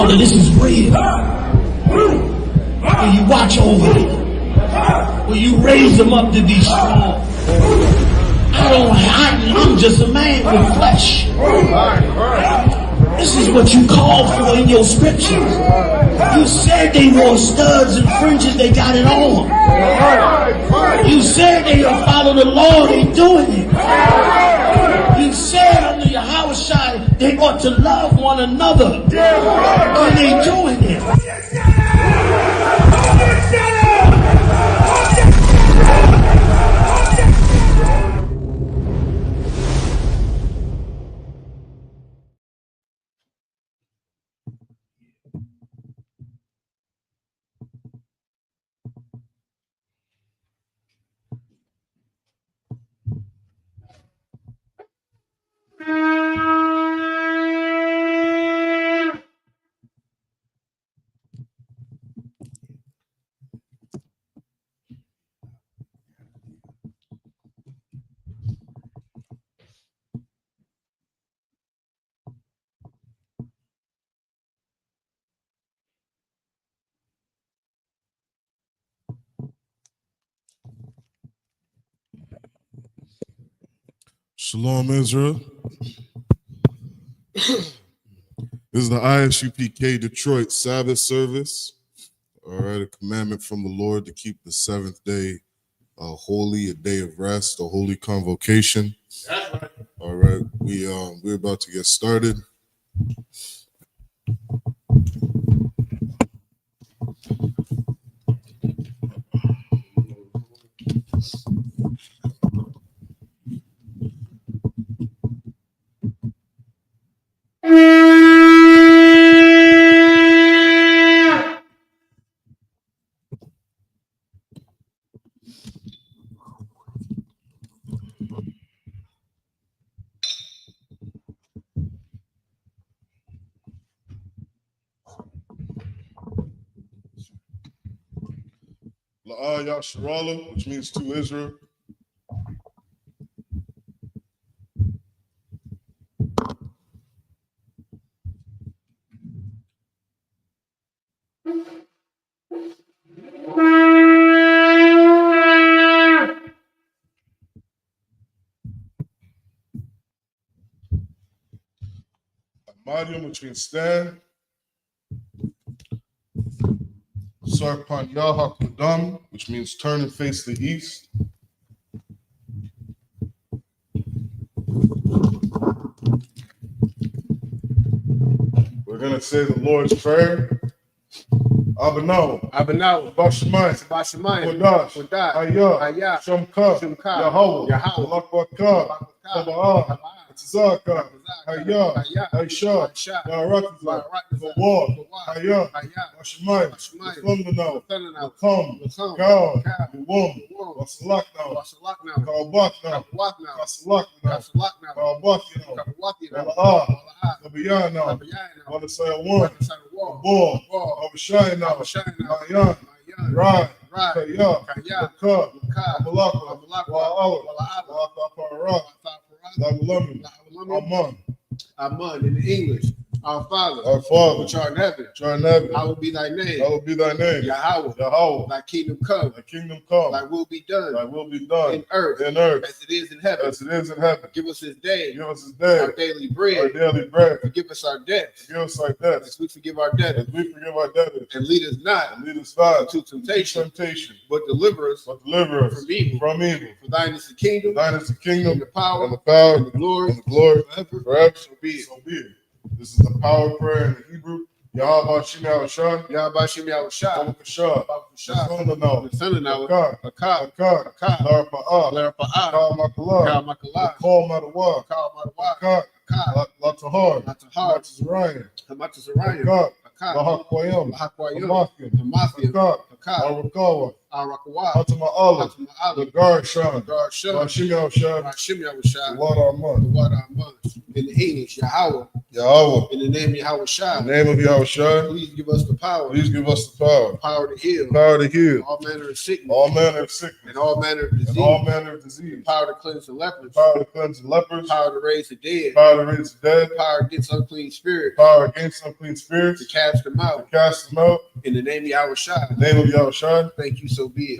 Father, this is real. Will you watch over them? Will you raise them up to be strong? I'm just a man with flesh. This is what you called for in your scriptures. You said they wore studs and fringes, they got it on. You said they will follow the law, they doing it. You said under Yahawashi they ought to love one another, and they doing it. Shalom, Israel. This is the I.S.U.P.K. Detroit Sabbath service. All right, a commandment from the Lord to keep the seventh day holy, a day of rest, a holy convocation. That's right. All right, we're about to get started. Yasharala, which means to Israel. Amadium, which means stand. Sarpan Yahakudam, which means turn and face the east. We're going to say the Lord's Prayer. Abanaw, Bashamayim, Kodash, Ayah, Shamka, Yahweh, Lakbaka, Taba'ah, Tzaka, Ayah, Aisha, Yarakza, Gawar, Ayah, Bashamayim, Thundanau, Kam, Gal, Wum, Wasalaknau, Kalbaknau, Kasalaknau, Kalbaknau, Wala'ah, Tabiyanau, Walasayawun, Abor, Abashayna, Ayan, Rai, Kaya, Ka, Amalaka, Wa'ala, Wa'apara, Zabalami, Aman, in English. Our Father, which art in heaven, hallowed be thy name. Yahweh, thy kingdom come. Thy will be done. In earth, as it is in heaven. Give us this day our daily bread. Forgive us our debts. As we forgive our debtors. And lead us not into temptation, but deliver us from evil. For thine is the kingdom, and the power, and the glory, forever. So be it. This is the power prayer in the Hebrew. Yahweh Shim Yahushua. Arakawa, Hatama Allah, the Garshan, Rashim Yahushua, the water Amon, in the English, Yahweh, in the name of Yahushua, the name of Yahushua, please give us the power, power to heal, all manner of sickness, and all manner of disease, power to cleanse the lepers, power to raise the dead, power against unclean spirits, to cast them out, in the name of Yahushua. Thank you, so be it.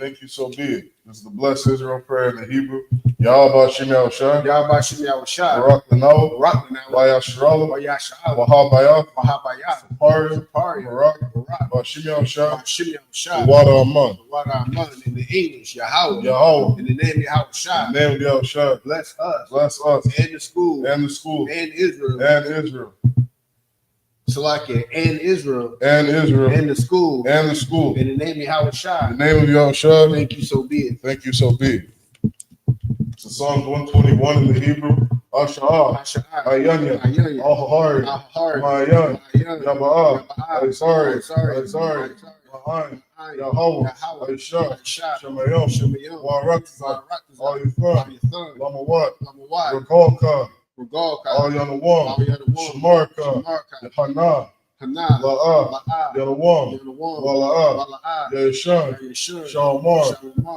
This is the blessed Israel prayer in the Hebrew. Yahweh Shem Yahushua, Yahushua, Barak Lanawa, Vayashralam, Wahabayah, Sapari, Barak, Shem Yahushua, the water Amon, in the English, Yahweh, Yahweh, in the name of Yahushua, bless us, and the school, and Israel, Salakia, and Israel, and the school, in the name of Yahushua. Yahushua. Thank you, so be it. Thank you, so be it. So Psalms 121 in the Hebrew. Asha'ah, Ayanya, Ahahari, Mayan, Yaba'ah, Aizari, Mahan, Yahweh, Aisha, Shemayom, Warakza, Ayithan, Lamawat, Regalka, Ayanawam, Shamarka, Yahanna, La'ah, Yanawam, Wala'ah, Yashan, Shalmar,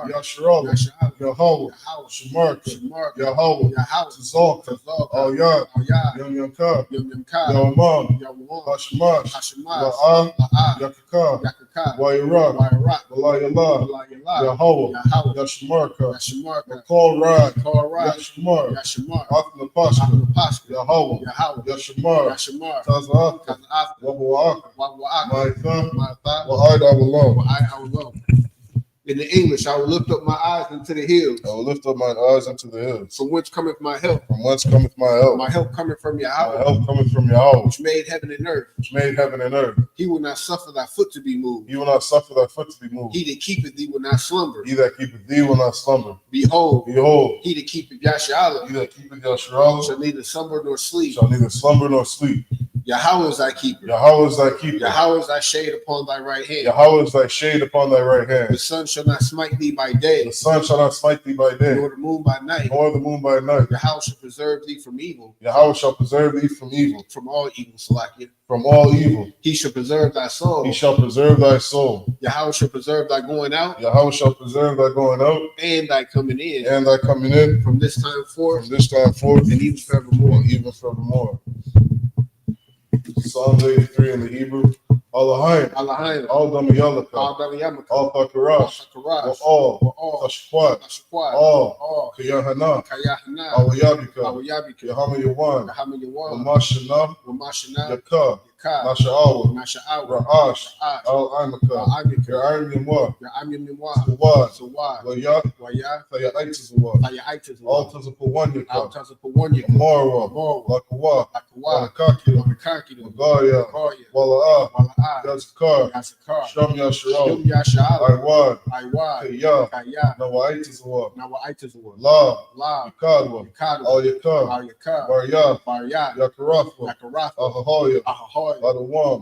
Yashralam, Yahweh, Shamarka, Yahweh, Tzalka, Ayat, Yamyamka, Yawamam, Hashemash, La'ah, Yakaka, Wayirah, Walayallah, Yahweh, Yashmarka, Makol Rad, Yashmar, Athna Pashka, Yahweh, Yashmar, Taza'aka, Wabawaka, Ma'itha, Wa'ad Awalam. In the English, I will lift up my eyes into the hills. From whence cometh my help? My help cometh from Yahweh. Which made heaven and earth. He will not suffer thy foot to be moved. He that keepeth thee will not slumber. Behold, he that keepeth Yashalah shall neither slumber nor sleep. Yahweh is thy keeper. Yahweh is thy shade upon thy right hand. The sun shall not smite thee by day. Nor the moon by night. Yahweh shall preserve thee from evil. From all evil, Salakia. He shall preserve thy soul. Yahweh shall preserve thy going out. And thy coming in. From this time forth. And even forevermore. Psalms 83 in the Hebrew. Allahayim, all Damayalaka, all Pakarash, all Tashquat, all Kayahana, all Yabika, Yahama Yawan, Mashana, Yaka, Nasha'awa, Ra'ash, Al-Imaka, Ya'ayim Yamwa, Sawad, Wayah, Tayaitis, all Tazapawanyaka, Marwa, Lakawa, Wanakaki, Magaya, Wala'ah, Yazakar, Sham Yasharal, Iwad, Kaya, Nawaitis, La, Yakadwa, Al Yakar, Barya, Yakarafa, Ahahoya, Adawam,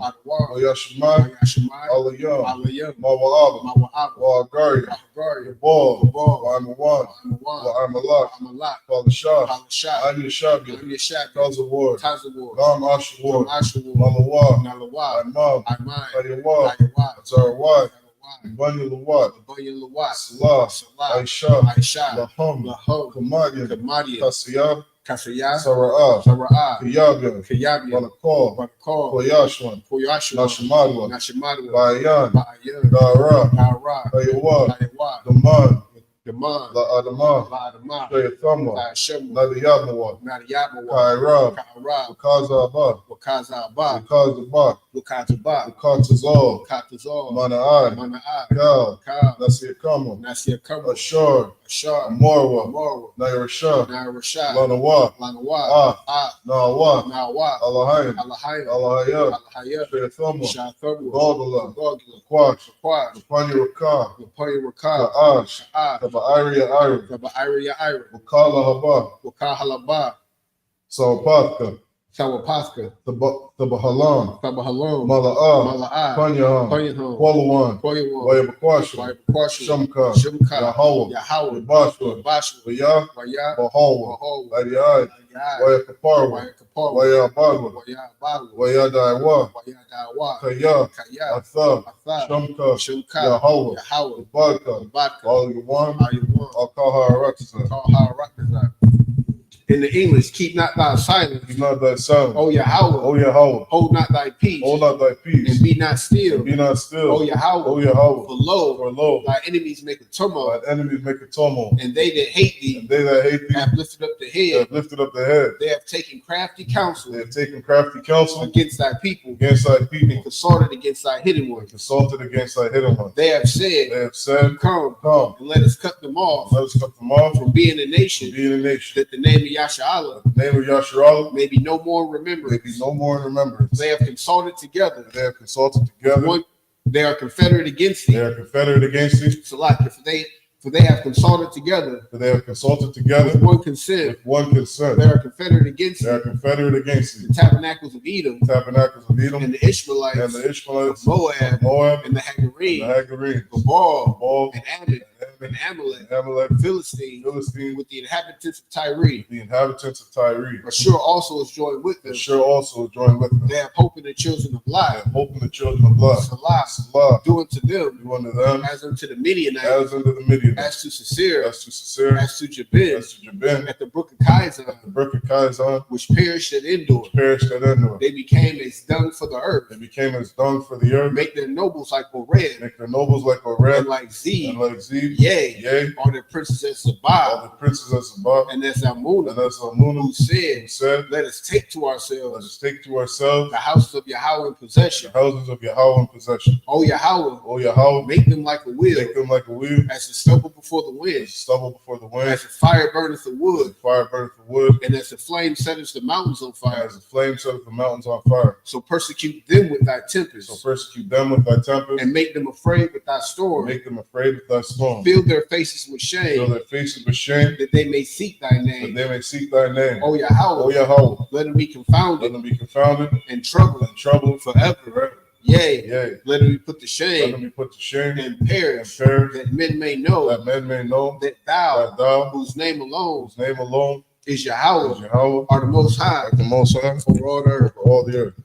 Yashmai, Alayam, Mawa'aba, Wa'agari, Yabal, Wa'amawan, Wa'amalak, Palashah, Ayashabi, Tazawar, Gam Ashawar, Malawa, Imam, Ayawa, Zarawat, Bunyan Lawat, Salah, Aisha, Laham, Kamadia, Kasiyah, Sara'ah, Kiyabya, Balakol, Koyashwan, Nashimadwa, Bayan, Dara, Ayawa, Daman, La'adama, Shayathamwa, Nadiyabmawa, Kairab, Wakazaba, Wakazazal, Mana'ai, Kal, Nasiyakama, Ashar, Morwa, Nairashah, Lanawa, Nawa, Alahayah, Shayathamwa, Gogala, Kwash, Lapanya Ka'ash, Taba'ariya Wakala Haba, Sawapatka, Sawapaska, Sabahalam, Mala'ah, Panyaham, Qualawan, Wayabakwasha, Shumka, Yahweh, Bashwa, Wayah, Bahawa, Adiai, Wayakaparwa, Wayabadwa, Wayadaiwa, Kaya, Athab, Shumka, Yahweh, Badka, All you one, Alkaha Rakazah. In the English, keep not thy silence. Keep not thy silence. O Yahweh. O Yahweh. Hold not thy peace. Hold not thy peace. And be not still. And be not still. O Yahweh. O Yahweh. For lo, thy enemies make a tumult. Thy enemies make a tumult. And they that hate thee. And they that hate thee. Have lifted up the head. Have lifted up the head. They have taken crafty counsel. They have taken crafty counsel against thy people. Against thy people. And consulted against thy hidden ones. Consulted against thy hidden ones. They have said. They have said. Come. And let us cut them off. Let us cut them off from being a nation. From being a nation. That the name of Yasharallah, the name of Yasharallah, may be no more remembered. May be no more remembered. They have consulted together. They have consulted together. They are confederate against thee. They are confederate against thee. So like for they have consulted together. For they have consulted together. With one consent. With one consent. They are confederate against thee. They are confederate against thee. The tabernacles of Edom. The tabernacles of Edom. And the Ishmaelites. And the Ishmaelites. Of Moab. And the Hagarene. And the Hagarene. Baal. And Ammon. And Amalek, Philistine, with the inhabitants of Tyre. The inhabitants of Tyre. Ashur also is joined with them. Ashur also is joined with them. They have hope in the children of Lot. They have hope in the children of Lot. Salah. Do unto them. As unto the Midianites. As unto the Midianites. As to Sisera. As to Sisera. As to Jabin. As to Jabin. At the brook of Kaisan. At the brook of Kaisan. Which perished at Endor. They became as dung for the earth. They became as dung for the earth. Make their nobles like Oreb. Make their nobles like Oreb. And like Zeb. And like Zeb. Yea, are the princes at Sabbath, and there's Amunah, who said, let us take to ourselves, the houses of Yahweh in possession. O Yahweh, make them like a wheel, as the stubble before the wind, as the fire burneth the wood, and as the flame setteth the mountains on fire, so persecute them with thy tempest, and make them afraid with thy storm, fill their faces with shame, that they may seek thy name. O Yahweh, let them be confounded, and troubled forever. Yea, let them be put to shame, and perish, that men may know that thou, whose name alone is Yahweh, are the Most High, over all the earth.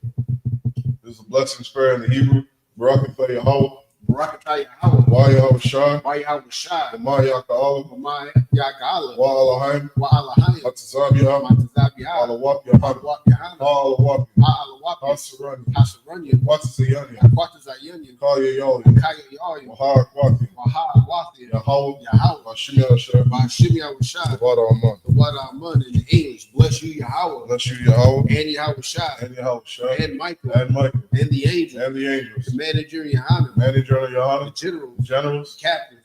This is a blessing prayer in the Hebrew. Barakatah Yahweh. Barakatah Yahweh. Wa Yahweh Shai. Wa Yahweh Shai. Wa Yaka'ala. Wa Yaka'ala. Wa Alahim. Wa Alahim. Matazabiyah. Matazabiyah. Alawap Yahanna. Alawap. Alawap. Hasaranya. Hasaranya. Watazayanya. Watazayanya. Kaya Yali. Kaya Yali. Wahar Wati. Wahar Wati. Yahweh. Yahweh. Bashim Yahshai. Bashim Yahshai. Wada Aman. Wada Aman in the English. Bless you, Yahweh. Bless you, Yahweh. And Yahweh Shai. And Yahweh Shai. And Michael. And Michael. And the angels. And the angels. The manager Yahanna. Manager Yahanna. The generals.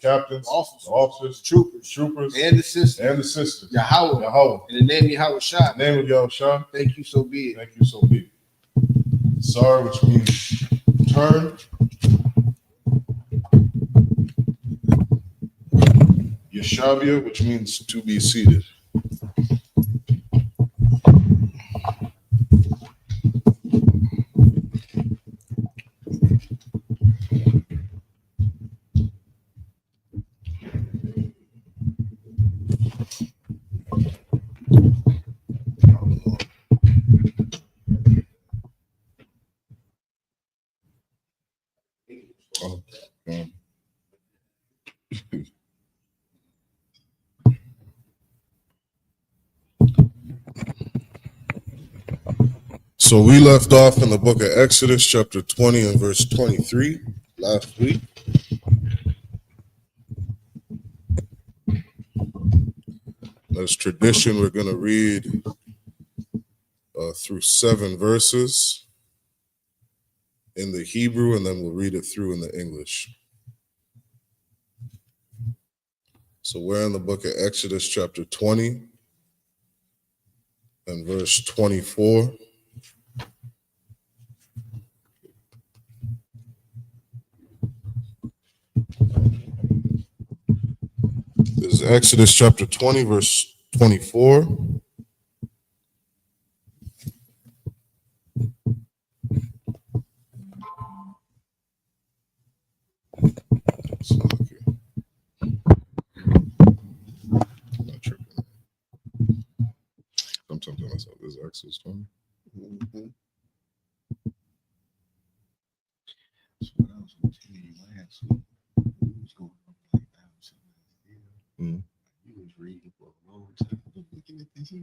Captains. Officers. Troopers. And the sisters. Yahweh. In the name of Yahweh Shai. Name of Yahweh Shai. Thank you, so be it. Thank you, so be it. Sar, which means turn. Yeshavia, which means to be seated. So we left off in the book of Exodus, chapter 20 and verse 23 last week. As tradition, we're going to read through 7 verses in the Hebrew, and then we'll read it through in the English. So we're in the book of Exodus, chapter 20 and verse 24. This is Exodus chapter 20, verse 24. Genesis 20. Mm-hmm. That's what I was going to tell you last week. You was going up like that. Mm. You was reading for a long time. I'm looking at this here.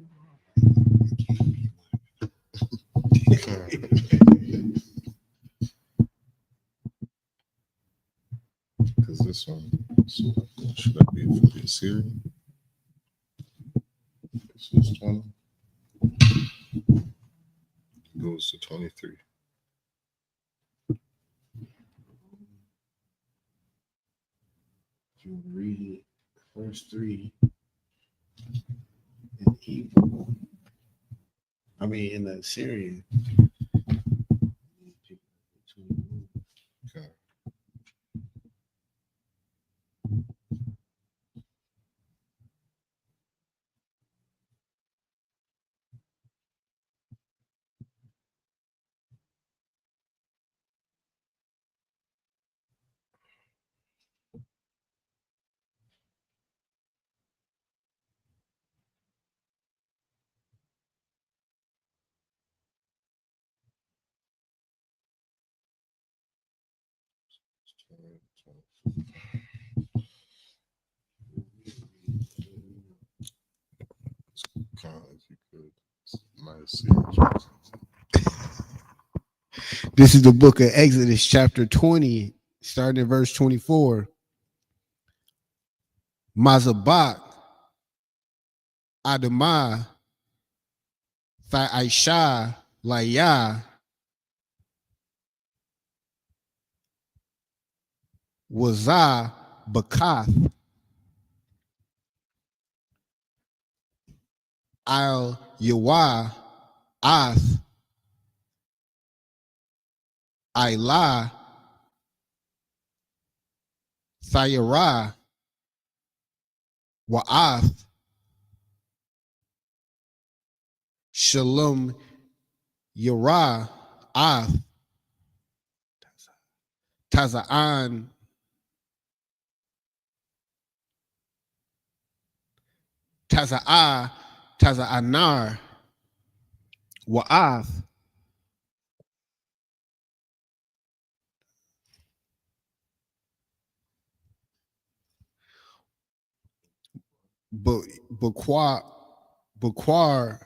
It can't be Because this one, so should that be for the Assyrian? This is 20. Goes to 23. If you want to read it, the first three in Hebrew. I mean, in the Assyrian. Okay. If you could, might see. This is the book of Exodus, chapter 20, starting at verse 24. Mazabak, Adamah, Thaisha, Laya, Wazah, Bakath, Al Yawah, Ath, Ilah, Thayarah, Wa'ath, Shalom, Yarah, Ath, Taza'an, Taza'ah, Taza'anar, Wa'ath, Baquar,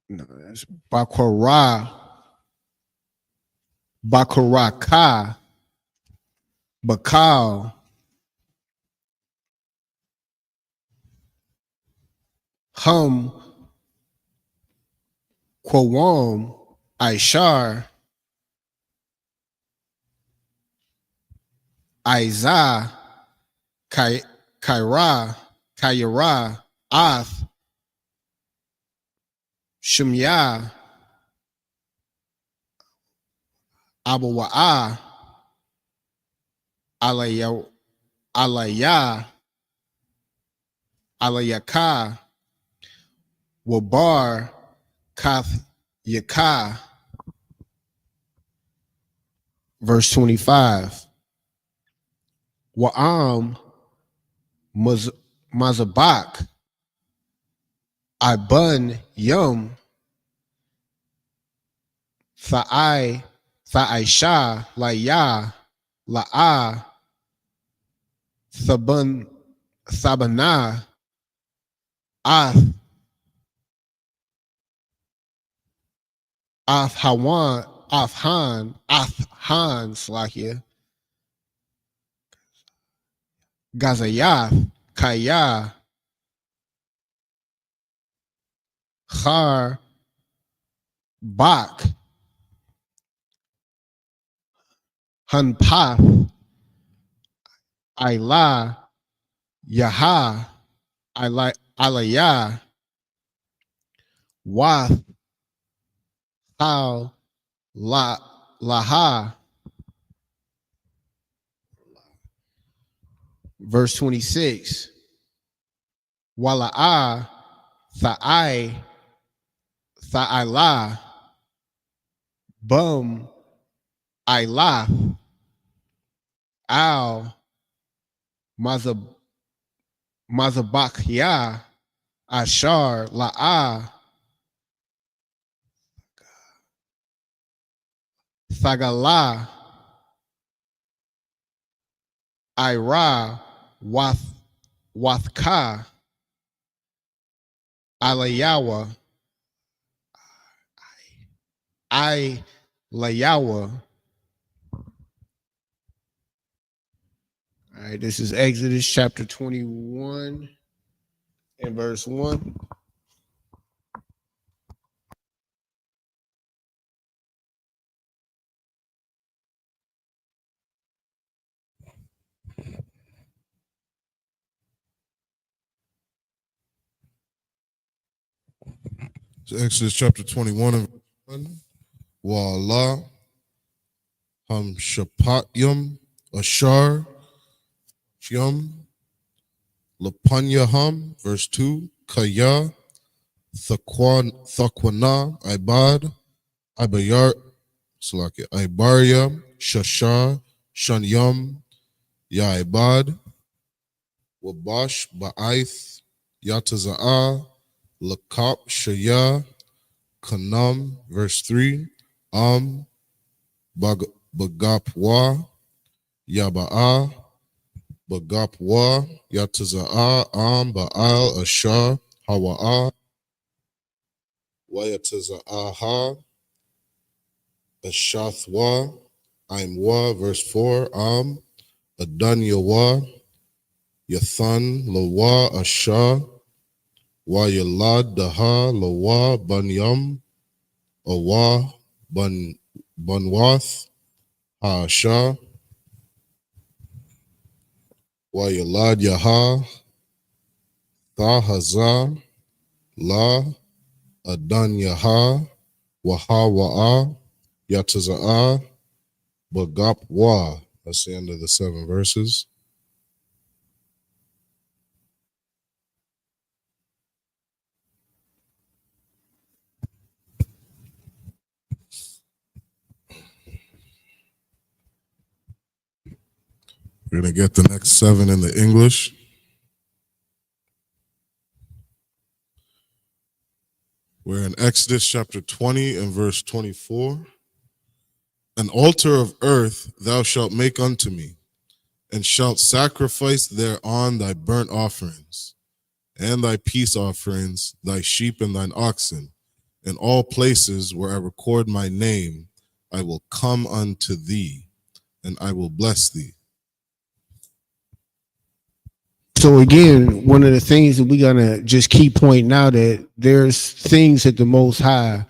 no, that's Baquara, Bakaraka, Bakal, Hum, Quawam, Ishar, Isaiah, Kaira, Ath, Shemyah, Abawa'ah, Alayah, Alayaka, Wabar, Kath, Yakah. Verse 25. Wa'am, Mazabak, Ibun, Yum, Tha'isha, Laya, La'ah, Thabana, Ath, Hawan, Han, Slakia, Gazayath, Kaya, Char, Bak, Hunpath, Ilah, Yaha, Alayah, Wath, Hal, Laha, Verse 26. Wala'a tha'ila bum ila al mazabakya ashar la'a thagala ira wathka alayawa I layawa. All right, this is Exodus chapter 21 and verse 1. So Exodus chapter 21 and verse 1. Wa'ala Shapatyam Ashar Yum Lapanyaham, verse 2. Kaya Thakwana Ibad Ibayar Salaki Ibaria Shasha Shanyam Yaibad Wabash Ba'aith Yataza'a Lakap Shaya Kanam, verse 3. Bagapwa Yaba'a Bagapwa Yataza'a Ba'al Asha Hawa'a Wayataza'aha Ashathwa Imwa, verse 4. Adanyawa Yathan Lawa Asha Wayalad Daha Lawa Banyam Awa Banwath Asha Wayalad Yaha Tahaza La Adanyaha Wahawa'a Yataza'a Bagapwa. That's the end of the 7 verses. We're going to get the next 7 in the English. We're in Exodus chapter 20 and verse 24. An altar of earth thou shalt make unto me, and shalt sacrifice thereon thy burnt offerings, and thy peace offerings, thy sheep and thine oxen. In all places where I record my name, I will come unto thee, and I will bless thee. So again, one of the things that we're gonna just keep pointing out that there's things that the Most High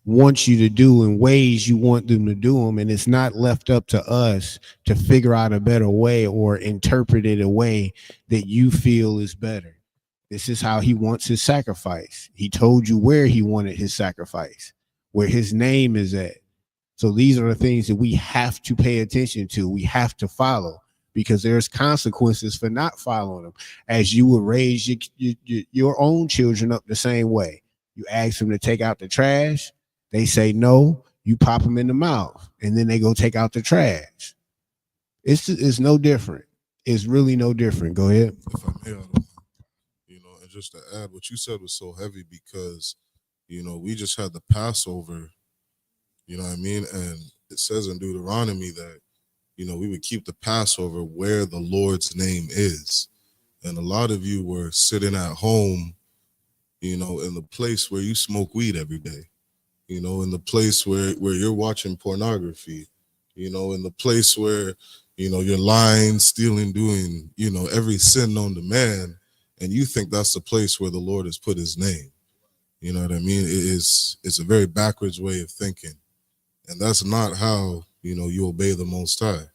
wants you to do in ways you want them to do them, and it's not left up to us to figure out a better way or interpret it a way that you feel is better. This is how he wants his sacrifice. He told you where he wanted his sacrifice, where his name is at. So these are the things that we have to pay attention to. We have to follow, because there's consequences for not following them. As you would raise your own children up the same way. You ask them to take out the trash. They say no. You pop them in the mouth, and then they go take out the trash. It's no different. It's really no different. Go ahead. If I may, and just to add, what you said was so heavy because, we just had the Passover, you know what I mean? And it says in Deuteronomy that, we would keep the Passover where the Lord's name is. And a lot of you were sitting at home, in the place where you smoke weed every day, in the place where you're watching pornography, in the place where, you're lying, stealing, doing, every sin known to man. And you think that's the place where the Lord has put his name. You know what I mean? It's a very backwards way of thinking. And that's not how, you obey the Most High.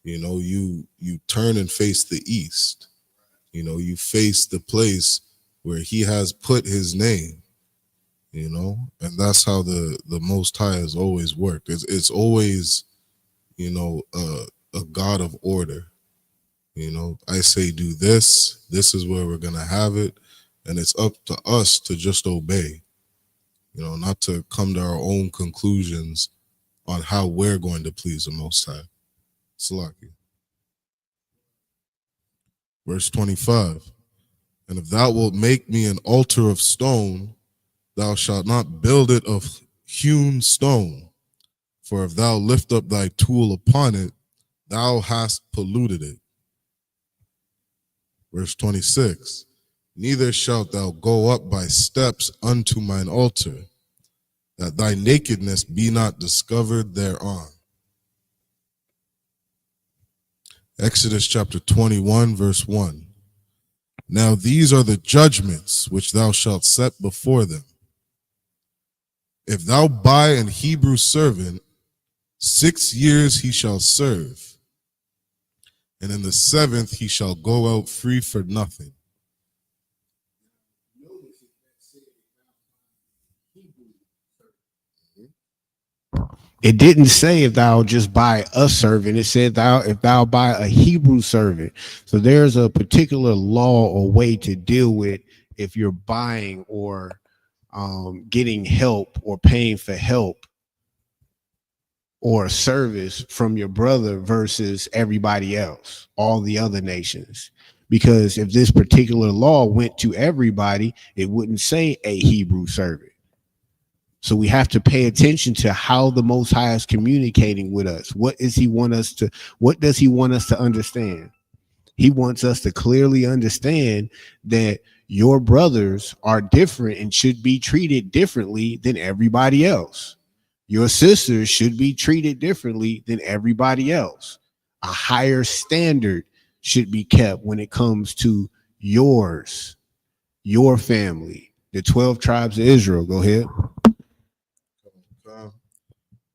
You turn and face the east. You face the place where he has put his name, and that's how the Most High has always worked. It's always, a God of order, You know, I say do this. This is where we're going to have it. And it's up to us to just obey, you know, not to come to our own conclusions on how we're going to please the Most High. Salaki. Verse 25. And if thou wilt make me an altar of stone, thou shalt not build it of hewn stone. For if thou lift up thy tool upon it, thou hast polluted it. Verse 26. Neither shalt thou go up by steps unto mine altar, that thy nakedness be not discovered thereon. Exodus chapter 21, verse 1. Now these are the judgments which thou shalt set before them. If thou buy an Hebrew servant, 6 years he shall serve, and in the 7th he shall go out free for nothing. It didn't say if thou just buy a servant. It said if thou buy a Hebrew servant. So there's a particular law or way to deal with if you're buying or getting help or paying for help or service from your brother versus everybody else, all the other nations. Because if this particular law went to everybody, it wouldn't say a Hebrew servant. So we have to pay attention to how the Most High is communicating with us. What does he want us to understand? He wants us to clearly understand that your brothers are different and should be treated differently than everybody else. Your sisters should be treated differently than everybody else. A higher standard should be kept when it comes to yours, your family, the 12 tribes of Israel. Go ahead.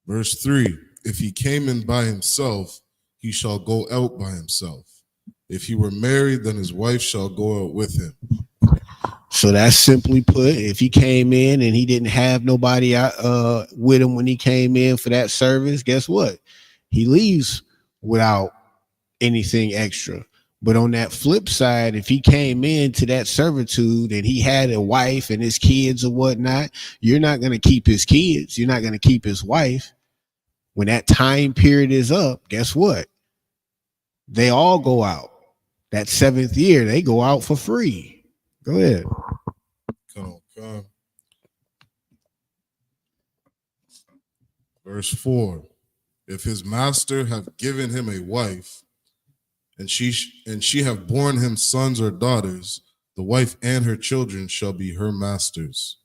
Verse 3. If he came in by himself, he shall go out by himself. If he were married, then his wife shall go out with him. So that's simply put, if he came in and he didn't have nobody out with him when he came in for that service, guess what? He leaves without anything extra. But on that flip side, if he came into that servitude and he had a wife and his kids or whatnot, you're not going to keep his kids. You're not going to keep his wife. When that time period is up, guess what? They all go out. That 7th year, they go out for free. Go ahead. Come. Verse 4. If his master have given him a wife, and she have borne him sons or daughters, the wife and her children shall be her masters,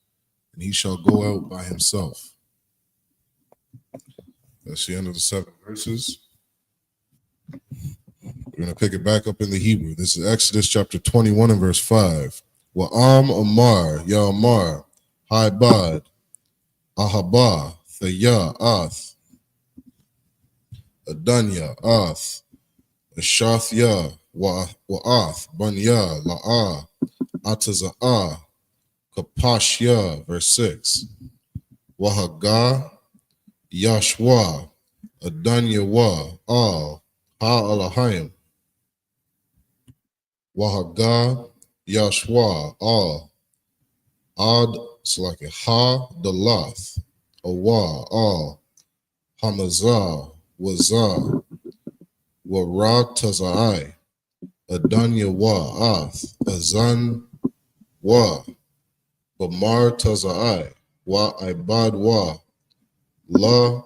and he shall go out by himself. That's the end of the 7 verses. We're going to pick it back up in the Hebrew. This is Exodus chapter 21 and verse 5. Wa'am Amar, Ya'amar, Haibad, Ahaba, Thaya, Ath, Adanya, Ath, Ashathya, Wa'ath, Banya, La'ah, Ataza'ah, Kapashya, verse 6. Wahaga, Yashwa, Adanya Wa, Al, Ha-Alahayim, Wahaga, Yashwa, Al, Ad, Slaki, Ha, Dalath, Awa, Al, Hamazah, Wazah, Wara, Tazai, Adanya Wa, Ath, Azan Wa, Bamar Tazai, Wa Ibad Wa, La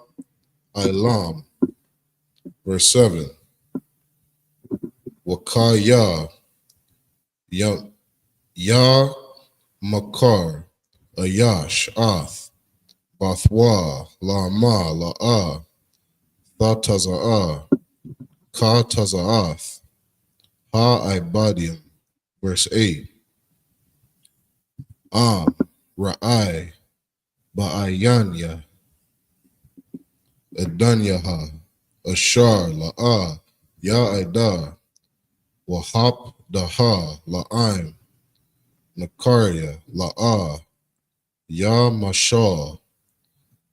Ilam, verse 7. Wakaya, Ya Makar, Ayash, Ath, Bathwa, Lama, La'ah, Thataza'ah, Ka Taza'ath, Ha Ibadim, verse 8. Ra'ai, Ba'ayanya, Adanyaha, Ashar, La'ah, Ya'ida, Wahap, Daha, La'im, Nakaria, La'ah, Ya Mashal,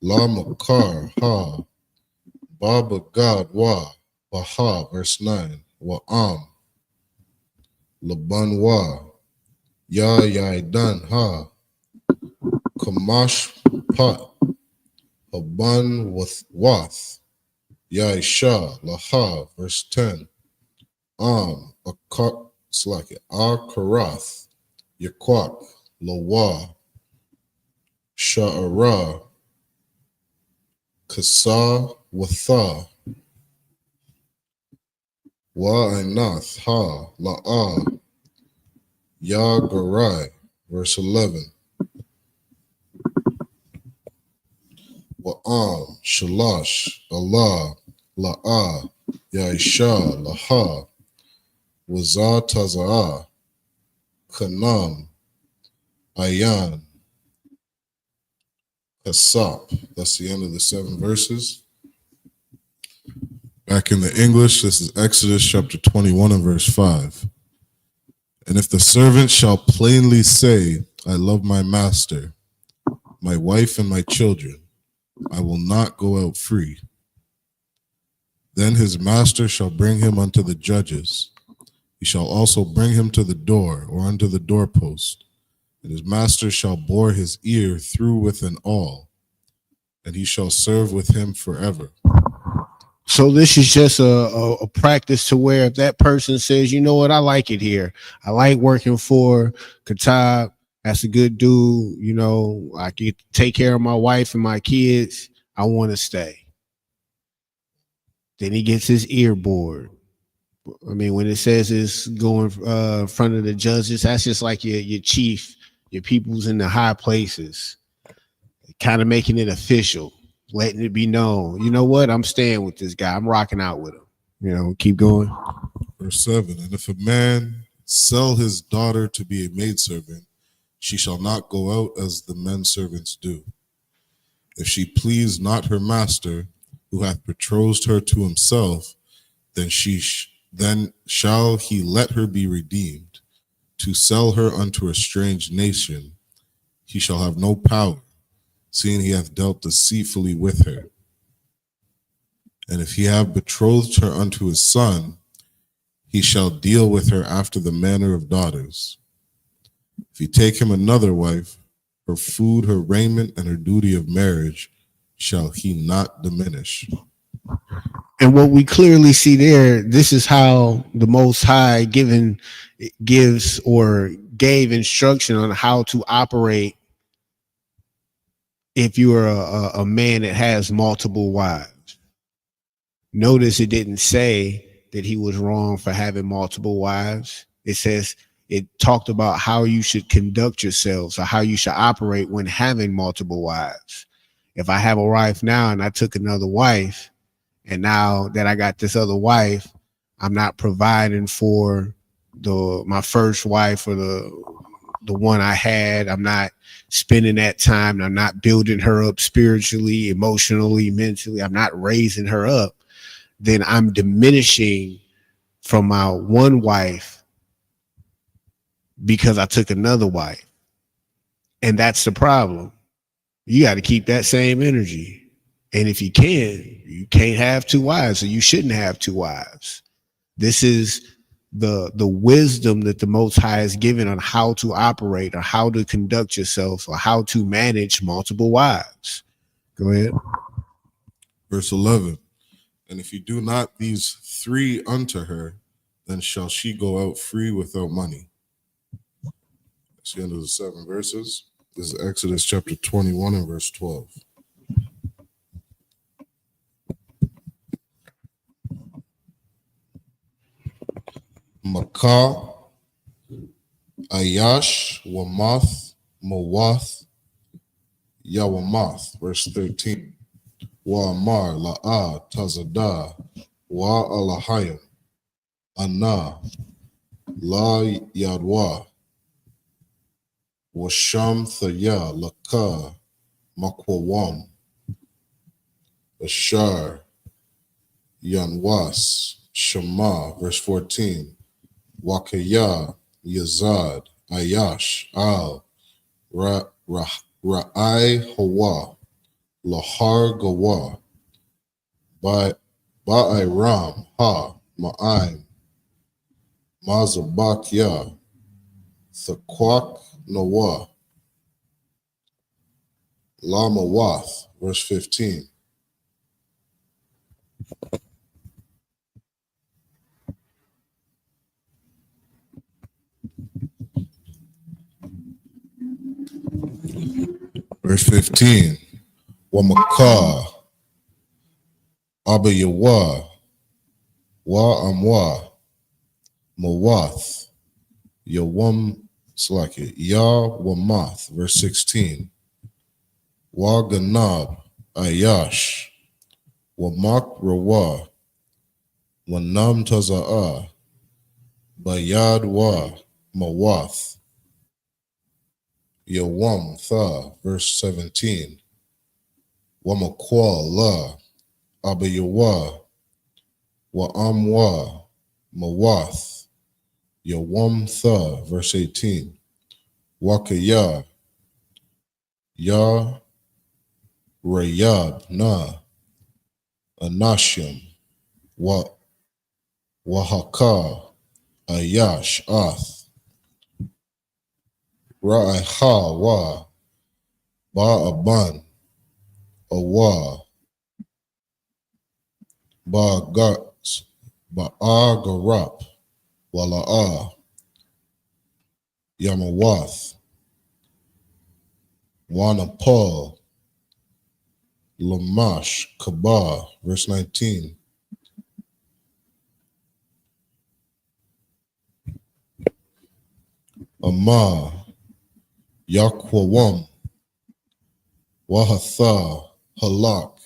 La Makar, Ha, Baba God, Wa, Baha, verse 9, Wa'am, Labanwa, Ya Yaidan Ha, Kamash Pat, Haban Wath, Yaisha Laha, verse 10. Karath, Yaquak, Lawa, Sha'ara, Kasa, Watha, Wa'anath, Ha, La'a, Ya Garai, verse 11. Wa'am, Shalash, Allah, La'a, Yaisha, Laha, Wazah Taza'ah, Kanam, Ayan, Kasap. That's the end of the 7 verses. Back in the English, this is Exodus chapter 21 and verse 5. And if the servant shall plainly say, I love my master, my wife and my children, I will not go out free. Then his master shall bring him unto the judges. He shall also bring him to the door or unto the doorpost, and his master shall bore his ear through with an awl, and he shall serve with him forever. So this is just a practice to where if that person says, you know what, I like it here. I like working for Katab. That's a good dude. You know, I can take care of my wife and my kids. I want to stay. Then he gets his ear bored. I mean, when it says it's going in front of the judges, that's just like your chief, your people's in the high places, kind of making it official, letting it be known. You know what? I'm staying with this guy. I'm rocking out with him. You know, keep going. Verse 7. And if a man sell his daughter to be a maidservant, she shall not go out as the men servants do. If she please not her master, who hath betrothed her to himself, then then shall he let her be redeemed. To sell her unto a strange nation, he shall have no power, seeing he hath dealt deceitfully with her. And if he have betrothed her unto his son, he shall deal with her after the manner of daughters. If he take him another wife, her food, her raiment, and her duty of marriage shall he not diminish. And what we clearly see there, this is how the Most High gives or gave instruction on how to operate if you are a man that has multiple wives. Notice it didn't say that he was wrong for having multiple wives. It talked about how you should conduct yourselves or how you should operate when having multiple wives. If I have a wife now and I took another wife, and now that I got this other wife, I'm not providing for my first wife or the one I had. I'm not spending that time. I'm not building her up spiritually, emotionally, mentally. I'm not raising her up. Then I'm diminishing from my one wife because I took another wife. And that's the problem. You got to keep that same energy. And if you can't have 2 wives, or you shouldn't have 2 wives. This is the wisdom that the Most High has given on how to operate or how to conduct yourself or how to manage multiple wives. Go ahead. Verse 11. And if you do not these 3 unto her, then shall she go out free without money. That's the end of the 7 verses. This is Exodus chapter 21 and verse 12. Makah, Ayash, Wamath, Mawath, Yawamath, verse 13. Wa'amar, La'a, Tazadah, Wa'alahayim, Anna, La Yadwa, Washam Thaya, Laka, Makwawam, Ashar, Yanwas, Shema, verse 14. Wakaya, Yazad, Ayash, Al, Ra'ai Hawa, Lahar Gawa, Ba'iram, Ha, Ma'aim, Mazabakya, Thakwak Nawa, Lamawath, verse 15. Verse 15. Wamakah, Abayawa, Wa Amwa, Mawath, Yawam Slaki, Ya Wamath, verse 16. Wa Ganab, Ayash, Wamak Rawa, Wanam Taza'a, Bayad Wa, Mawath, Yawam Tha, verse 17. Wamakwa La, Abayawa, Wa Amwa, Mawath, Yawam Tha, verse 18. Wakaya, Ya Rayab Na, Anashim, Wahaka, Ayash Ath, Ra'aha Wa, Ba'aban, Awa, Ba'agarap, Wala'a, Yamawath, Wanapal, Lamash, Kabah, verse 19. Amah, Yakwawam, Wahatha, Halak,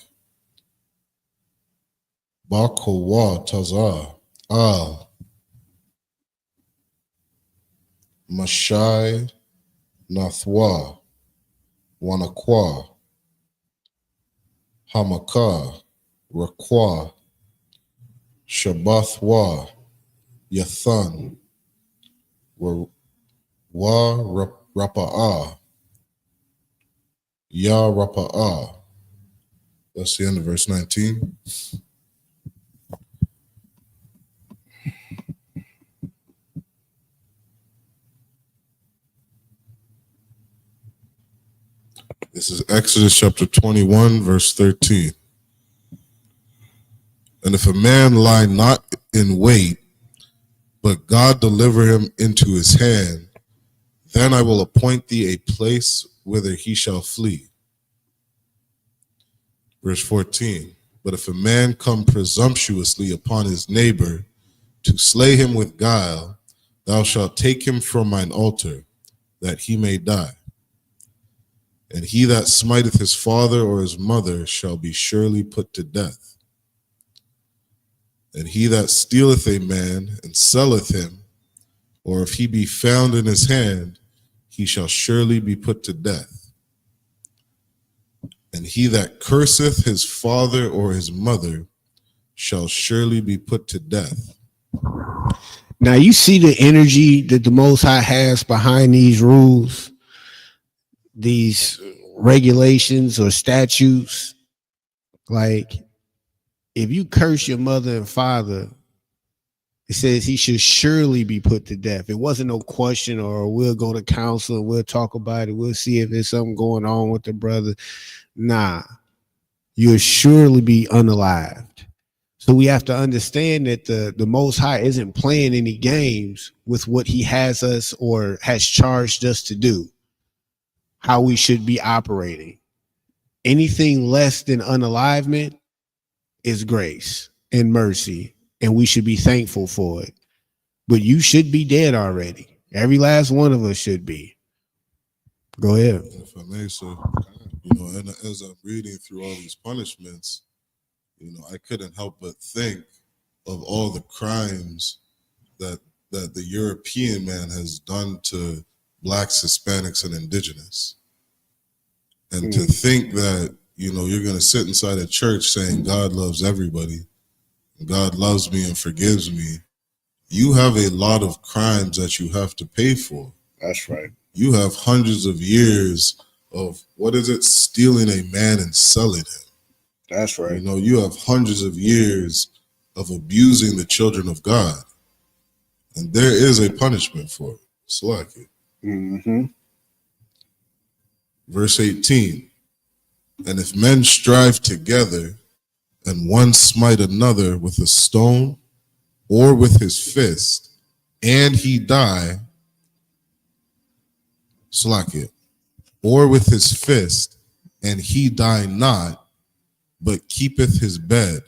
Bakawa Tazah, Al, Mashai, Nathwa, Wanakwa, Hamaka, Rakwa, Shabbathwa, Yathan, Rapa'ah, Ya Rapa'ah. That's the end of verse 19. This is Exodus chapter 21, verse 13. And if a man lie not in wait, but God deliver him into his hand, then I will appoint thee a place whither he shall flee. Verse 14. But if a man come presumptuously upon his neighbor to slay him with guile, thou shalt take him from mine altar, that he may die. And he that smiteth his father or his mother shall be surely put to death. And he that stealeth a man and selleth him, or if he be found in his hand, he shall surely be put to death. And he that curseth his father or his mother shall surely be put to death. Now you see the energy that the Most High has behind these rules, these regulations or statutes. Like, if you curse your mother and father, it says he should surely be put to death. It wasn't no question, or we'll go to counsel and we'll talk about it. We'll see if there's something going on with the brother. Nah, you'll surely be unalived. So we have to understand that the Most High isn't playing any games with what he has us or has charged us to do, how we should be operating. Anything less than unalivement is grace and mercy, and we should be thankful for it. But you should be dead already. Every last one of us should be. Go ahead. If I may, sir, and as I'm reading through all these punishments, I couldn't help but think of all the crimes that the European man has done to blacks, Hispanics, and indigenous. And to think that, you're going to sit inside a church saying God loves everybody, God loves me and forgives me. You have a lot of crimes that you have to pay for. That's right. You have hundreds of years of, stealing a man and selling him. That's right. You have hundreds of years of abusing the children of God. And there is a punishment for it. Slack it. Verse 18. And if men strive together, and one smite another with a stone or with his fist, and he die, slack it, or with his fist, and he die not, but keepeth his bed,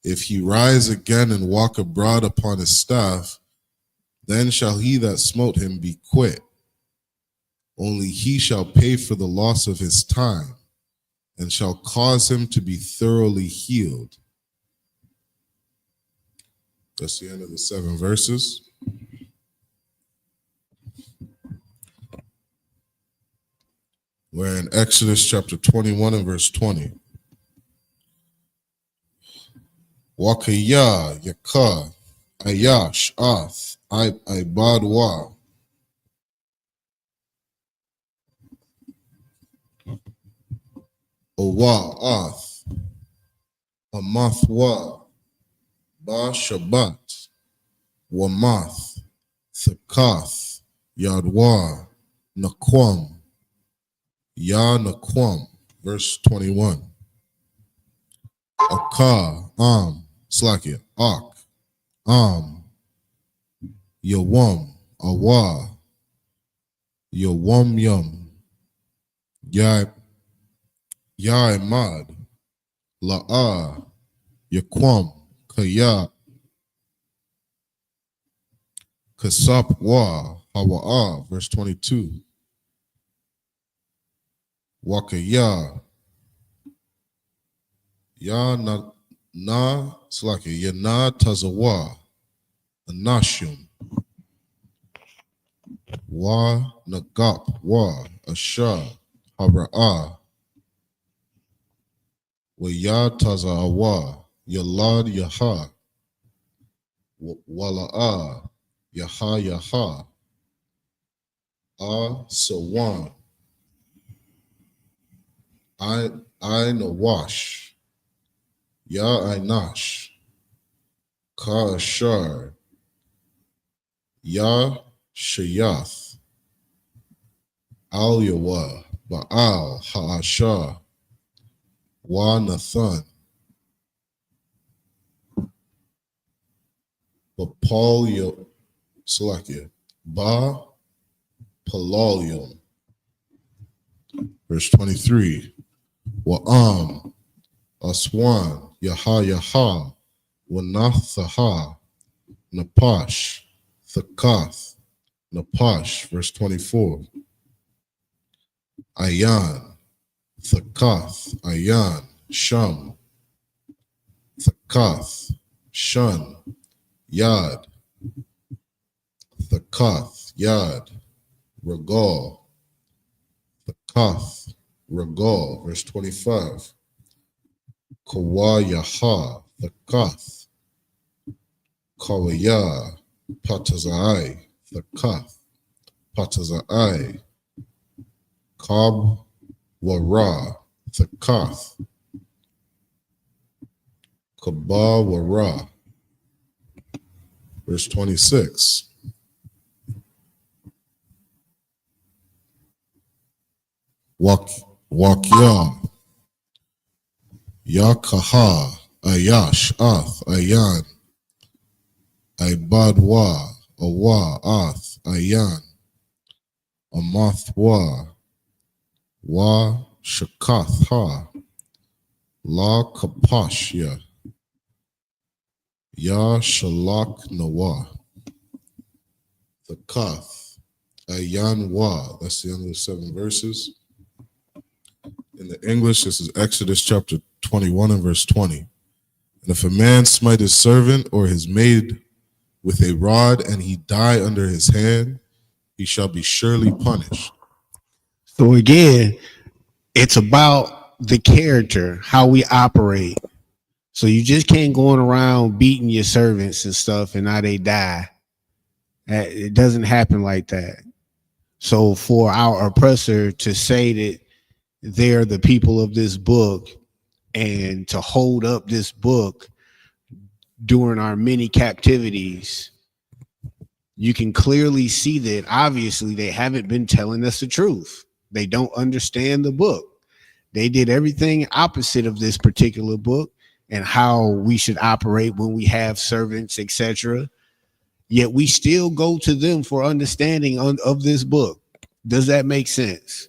if he rise again and walk abroad upon his staff, then shall he that smote him be quit. Only he shall pay for the loss of his time, and shall cause him to be thoroughly healed. That's the end of the 7 verses. We're in Exodus chapter 21 and verse 20. Wakaya, Yaka, Ayash, Ath, Ibadwa. Owa, Ath, Amathwa, Ba Shabbat, Wamath, Thakath, Yadwa, Naquam, Ya Naquam. Verse 21. Aka, Slakia, Ak, Yawam, Awa, Yawam Yum, Yaimad, La'a, Yaquam, Kaya, Kasap Wa, Hawa'a, verse 22. Wakaya, Ya na Slaki, Yana Tazawa, Anashim, Wa Nagap, Wa Asha, Habra'a, Wa Ya Tazawa, Yalad Yaha, Wala'a, Yaha Yaha, Sawan, I Nawash, Ya Ainash, Ka Ashar, Ya Shayath, Al Yawa, Baal Ha'ashar, Wa Nathan, Bapal Salakia, Ba Palalium. Verse 23. Wa'am, Aswan, Yaha Yaha, Wanathaha, Napash, Thakath, Napash, verse 24. Ayan, Thakath, Ayan, Sham, Thakath, Shun, Yad, Thakath, Yad, Regal, Thakath, Regal, verse 25. Kawayaha, Thakath, Kawaya, Patazai, Thakath, Patazai, Kab, Wara, Thakath, Kaba, Wara, verse 26. Wakya, Yakaha, Ayash, Ath, Ayan, Ibadwa, Awa, Ath, Ayan, Amathwa, Wa Shakath, La Kapashya, Ya Shalak Nawa, Thakath, Ayan Wa. That's the end of the 7 verses. In the English, this is Exodus chapter 21 and verse 20. And if a man smite his servant or his maid with a rod, and he die under his hand, he shall be surely punished. So again, it's about the character, how we operate. So you just can't go around beating your servants and stuff and now they die. It doesn't happen like that. So for our oppressor to say that they're the people of this book and to hold up this book during our many captivities You can clearly see that obviously they haven't been telling us the truth. They don't understand the book. They did everything opposite of this particular book and how we should operate when we have servants, etc. Yet we still go to them for understanding of this book. Does that make sense?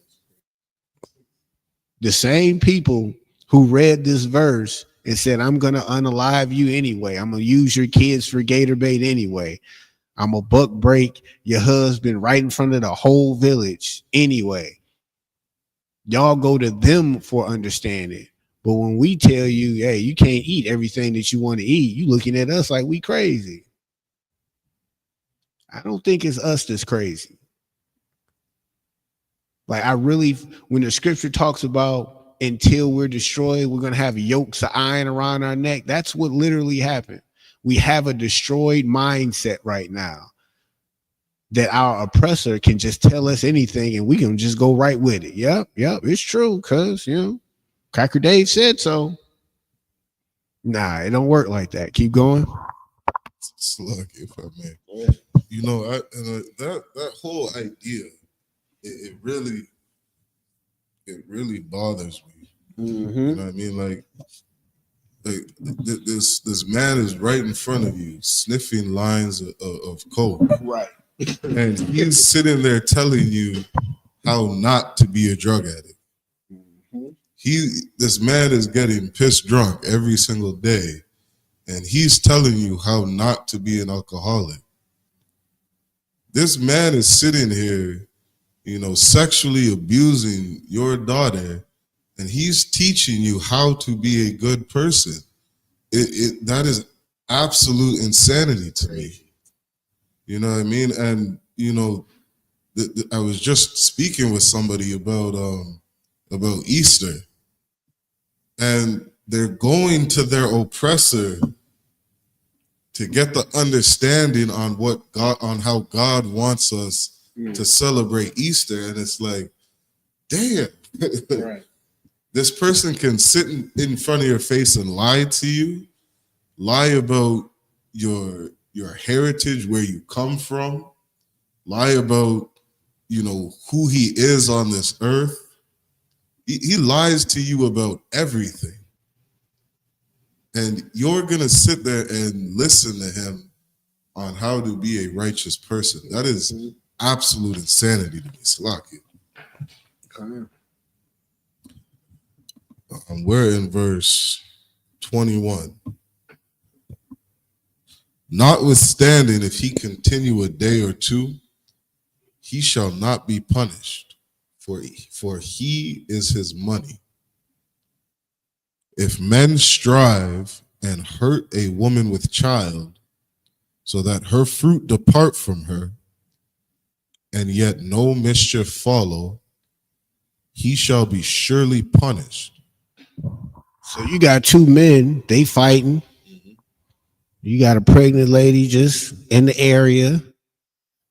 The same people who read this verse and said, I'm going to unalive you anyway. I'm going to use your kids for gator bait anyway. I'm going to buck break your husband right in front of the whole village anyway. Y'all go to them for understanding. But when we tell you, hey, you can't eat everything that you want to eat, you looking at us like we crazy. I don't think it's us that's crazy. Like I really, when the scripture talks about until we're destroyed, we're going to have yokes of iron around our neck. That's what literally happened. We have a destroyed mindset right now that our oppressor can just tell us anything and we can just go right with it. Yep, it's true. Cause Cracker Dave said so. Nah, it don't work like that. Keep going. Slug, if I may. That whole idea, it really bothers me. Mm-hmm. You know what I mean? Like this man is right in front of you, sniffing lines of coke, right? And he's sitting there telling you how not to be a drug addict. Mm-hmm. This man is getting pissed drunk every single day, and he's telling you how not to be an alcoholic. This man is sitting here, sexually abusing your daughter, and he's teaching you how to be a good person. That is absolute insanity to me. You know what I mean? And I was just speaking with somebody about Easter, and they're going to their oppressor to get the understanding on how God wants us to celebrate Easter. And it's like, damn, right. This person can sit in front of your face and lie to you, lie about your heritage, where you come from, lie about, who he is on this earth. He lies to you about everything. And you're going to sit there and listen to him on how to be a righteous person. That is absolute insanity to me. Salaki. We're in verse 21. Notwithstanding, if he continue a day or two, he shall not be punished, for he is his money. If men strive and hurt a woman with child, so that her fruit depart from her, and yet no mischief follow, he shall be surely punished. So you got two men, they fighting. You got a pregnant lady just in the area,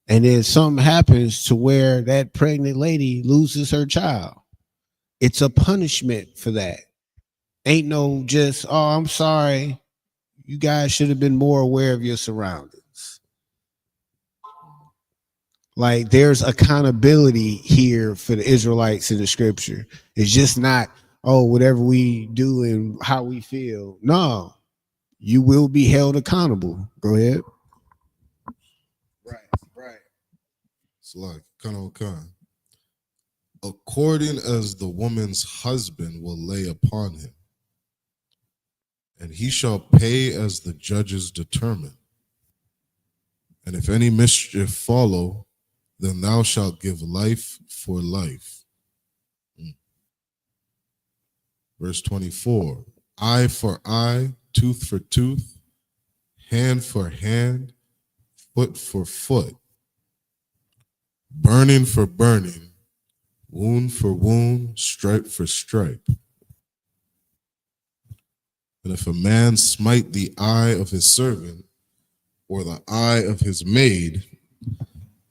and then something happens to where that pregnant lady loses her child. It's a punishment for that. Ain't no just, oh, I'm sorry. You guys should have been more aware of your surroundings. Like there's accountability here for the Israelites in the scripture. It's just not, oh, whatever we do and how we feel. No, you will be held accountable. Go ahead. Right. It's like, according as the woman's husband will lay upon him, and he shall pay as the judges determine. And if any mischief follow, then thou shalt give life for life. Verse 24, eye for eye, tooth for tooth, hand for hand, foot for foot, burning for burning, wound for wound, stripe for stripe. And if a man smite the eye of his servant, or the eye of his maid,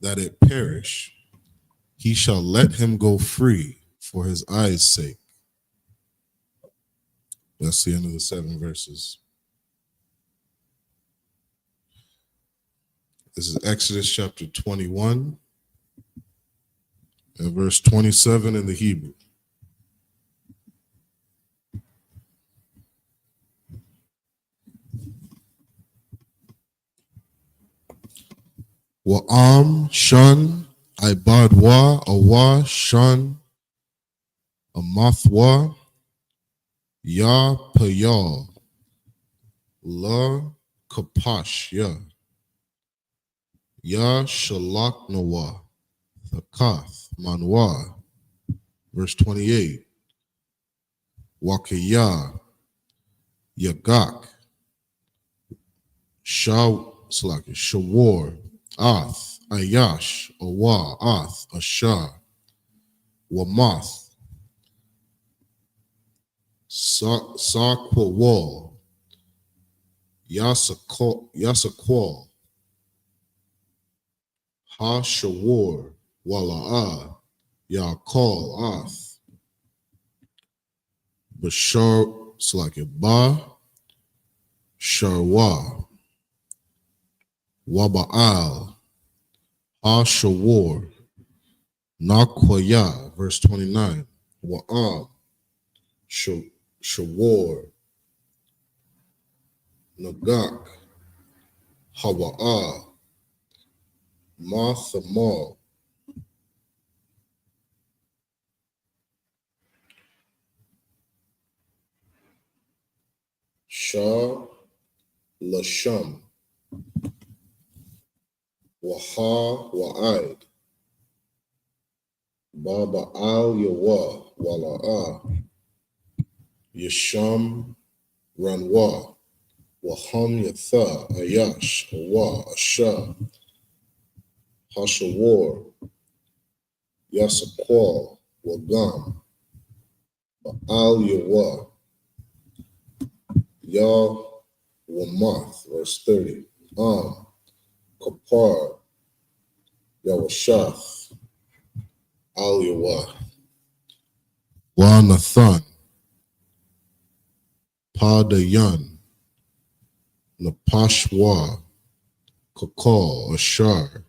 that it perish, he shall let him go free for his eye's sake. That's the end of the 7 verses. This is Exodus chapter 21 and verse 27 in the Hebrew. Wa'am shun ibadwa awa shun amathwa ya payal la kapash ya shalak nawa thakath manwa. Verse 28. Wakaya yagak shawar ath ayash awa ath asha wamath sakwal yasakwal ha shawar wala'a yakal ath bashar ba sharwa waba'al ha shawar nakwaya. Verse 29. Wa'am shawar nagak hawa'a mathamal shah lasham waha wa'id baba al yawa wala'a yasham ranwa waham yatha ayash awa asha hashawar yasakwal wagam al yawa ya wamath. Verse 30. Kapar yawashath al yawa wa nathan padayan napashwa kakal ashar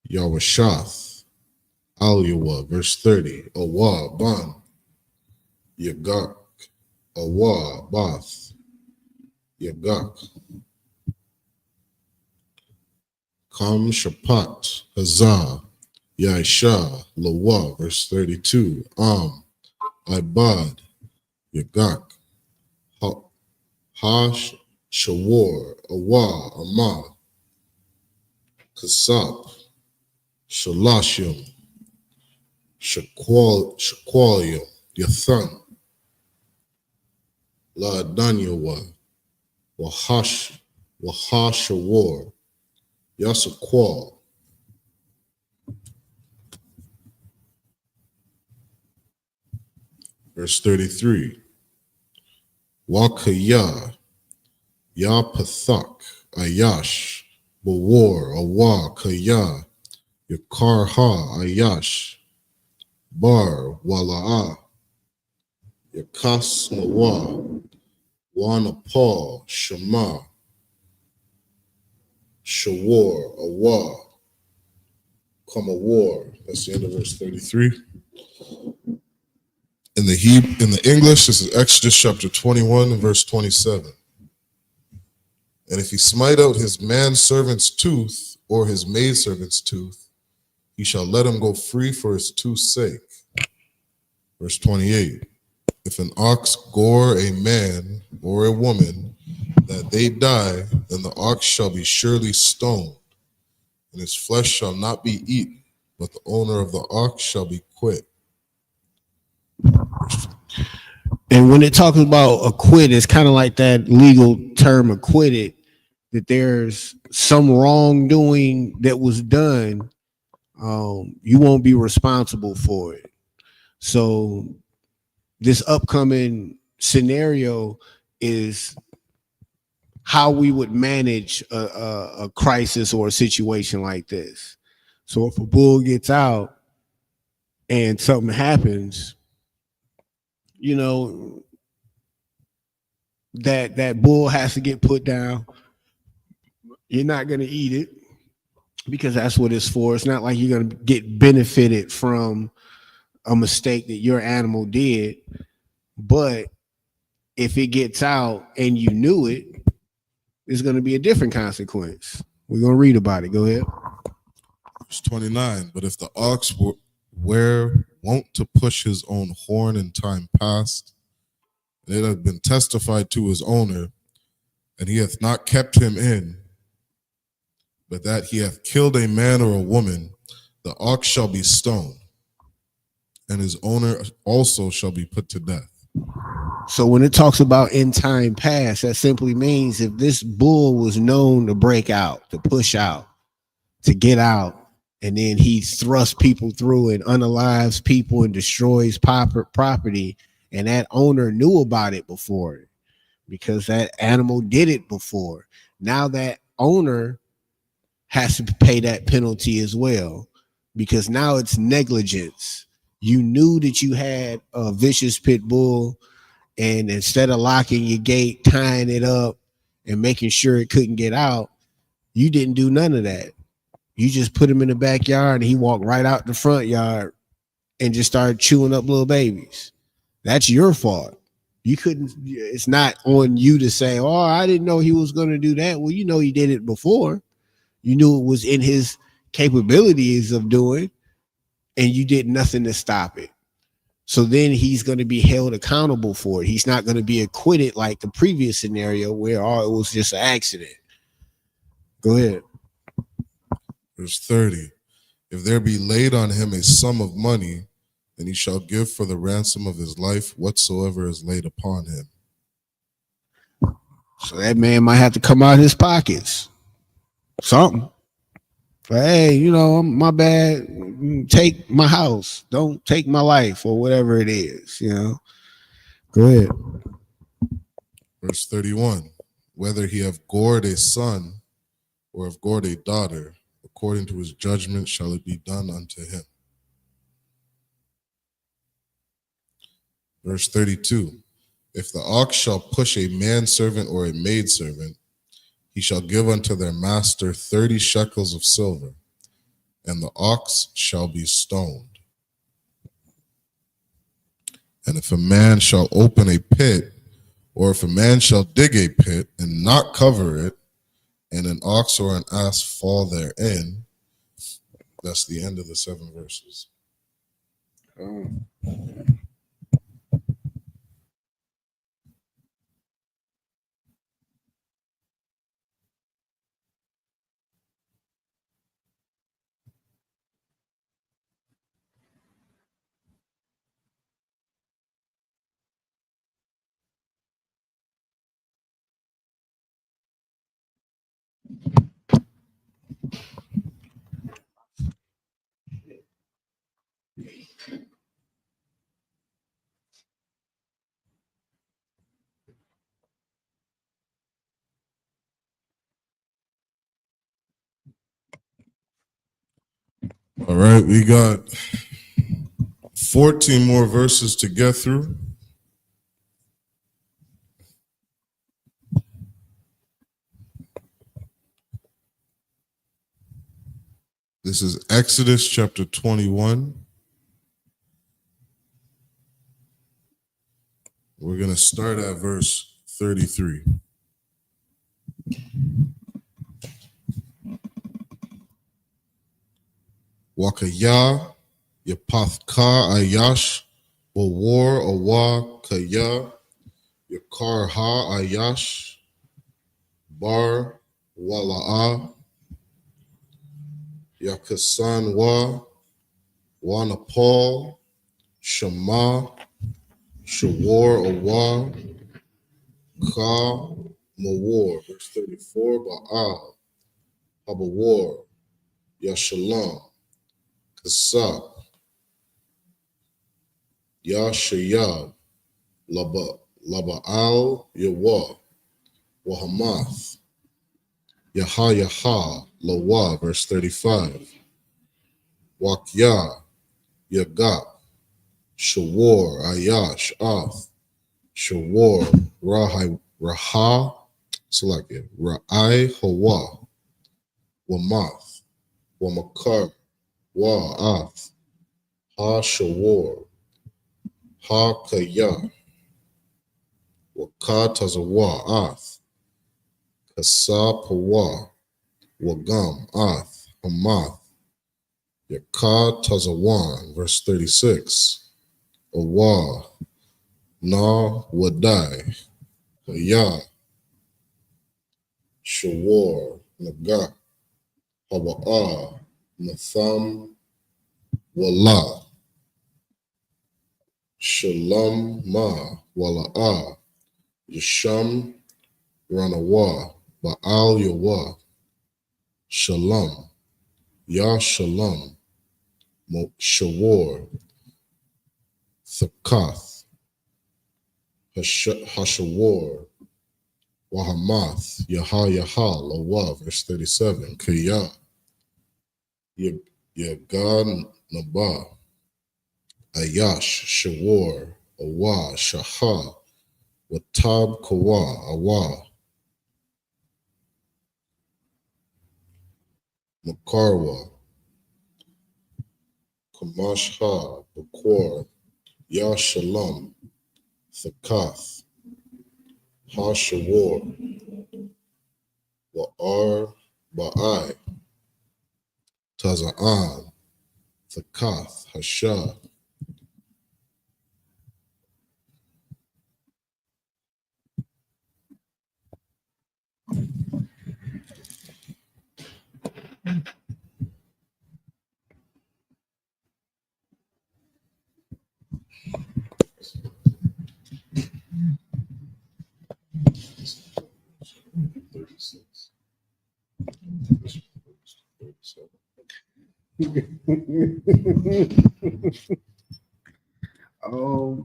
yawashath al yawa. Verse 30. Awa ban yagak awa bath yagak kam shapat hazah yaisha lawa. Verse 32. Ibad yagak ha shawar awa ama kasap shalashim shakwalyum yathan la danyawa wahashawar yasakwal. Verse 33. Wakaya yapathak ayash bawar awa kaya yakarha ayash bar wala'a yakas nawa wanapal shama shawar awa come a war. That's the end of verse 33. In the English, this is Exodus chapter 21 and verse 27. And if he smite out his manservant's tooth or his maidservant's tooth, he shall let him go free for his tooth's sake. Verse 28. If an ox gore a man or a woman, that they die, then the ox shall be surely stoned, and his flesh shall not be eaten, but the owner of the ox shall be quit. And when it talks about acquit, it's kind of like that legal term acquitted, that there's some wrongdoing that was done. You won't be responsible for it. So this upcoming scenario is how we would manage a crisis or a situation like this. So if a bull gets out and something happens, that bull has to get put down. You're not going to eat it because that's what it's for. It's not like you're going to get benefited from a mistake that your animal did. But if it gets out and you knew it, it's going to be a different consequence. We're going to read about it. Go ahead. Verse 29. But if the ox were wont to push his own horn in time past, and it hath been testified to his owner, and he hath not kept him in, but that he hath killed a man or a woman, the ox shall be stoned, and his owner also shall be put to death. So when it talks about in time past, that simply means if this bull was known to break out, to push out, to get out, and then he thrusts people through and unalives people and destroys property, and that owner knew about it before because that animal did it before. Now that owner has to pay that penalty as well because now it's negligence. You knew that you had a vicious pit bull, and instead of locking your gate, tying it up, and making sure it couldn't get out, you didn't do none of that. You just put him in the backyard and he walked right out the front yard and just started chewing up little babies. That's your fault. You couldn't, it's not on you to say, oh, I didn't know he was going to do that. Well, you know, he did it before. You knew it was in his capabilities of doing, and you did nothing to stop it. So then he's going to be held accountable for it. He's not going to be acquitted like the previous scenario where it was just an accident. Go ahead. Verse 30. If there be laid on him a sum of money, then he shall give for the ransom of his life whatsoever is laid upon him. So that man might have to come out of his pockets. Something. But hey, you know, my bad. Take my house. Don't take my life or whatever it is, you know. Go ahead. Verse 31. Whether he have gored a son or have gored a daughter, according to his judgment shall it be done unto him. Verse 32. If the ox shall push a manservant or a maidservant, he shall give unto their master 30 shekels of silver, and the ox shall be stoned. And if a man shall open a pit, or if a man shall dig a pit and not cover it, and an ox or an ass fall therein, that's the end of the 7 verses. All right, we got 14 more verses to get through. This is Exodus chapter 21. We're going to start at verse 33. Wakaya, Yapathka Ayash, Wawar Awa Kaya, Yakar Ha Ayash, Bar Wala'a, Yakasan Wa, Wanapal, Shema, Shawar Awa, Ka Mawar, verse 34, Ba'al, Habawar, Yashalam, Kasab, Yashayab, Laba'al, Yawa, Wahamath, Yaha, Lawa, verse 35, Wakya, Yagap, Shawar, Ayash, Ath, Shawar, Raha, Salakia, Ra'ai, Hawa, Wamath, Wamakar, Wa'ath, Ha-Shawar, Ha-Kayah, Wakatazawa'ath, Kasapawa, Wagam, Ath, Hamath, Yakatazawan, verse 36, Awa, Na, Wadai, Hayah, Shawar, Naga, Hawa'a, Natham, Wala, Shalom, Ma, Wala'a, Yasham, Ranawa, Ba'al Yawa, Shalom, Ya Shalom, Shawar, Thakath, Hashawar, Wahamath, Yaha, Lawa, verse 37, Kiyah, Yagad Nabah, Ayash, Shawar, Awa, Shaha, Watab Kawa, Awa, Makarwa, Kamashha, Bakor, Ya Shalom, Thakath, Ha-Shawar, Wa'ar, Ba'ai, Taza'an, Thakath, Hasha.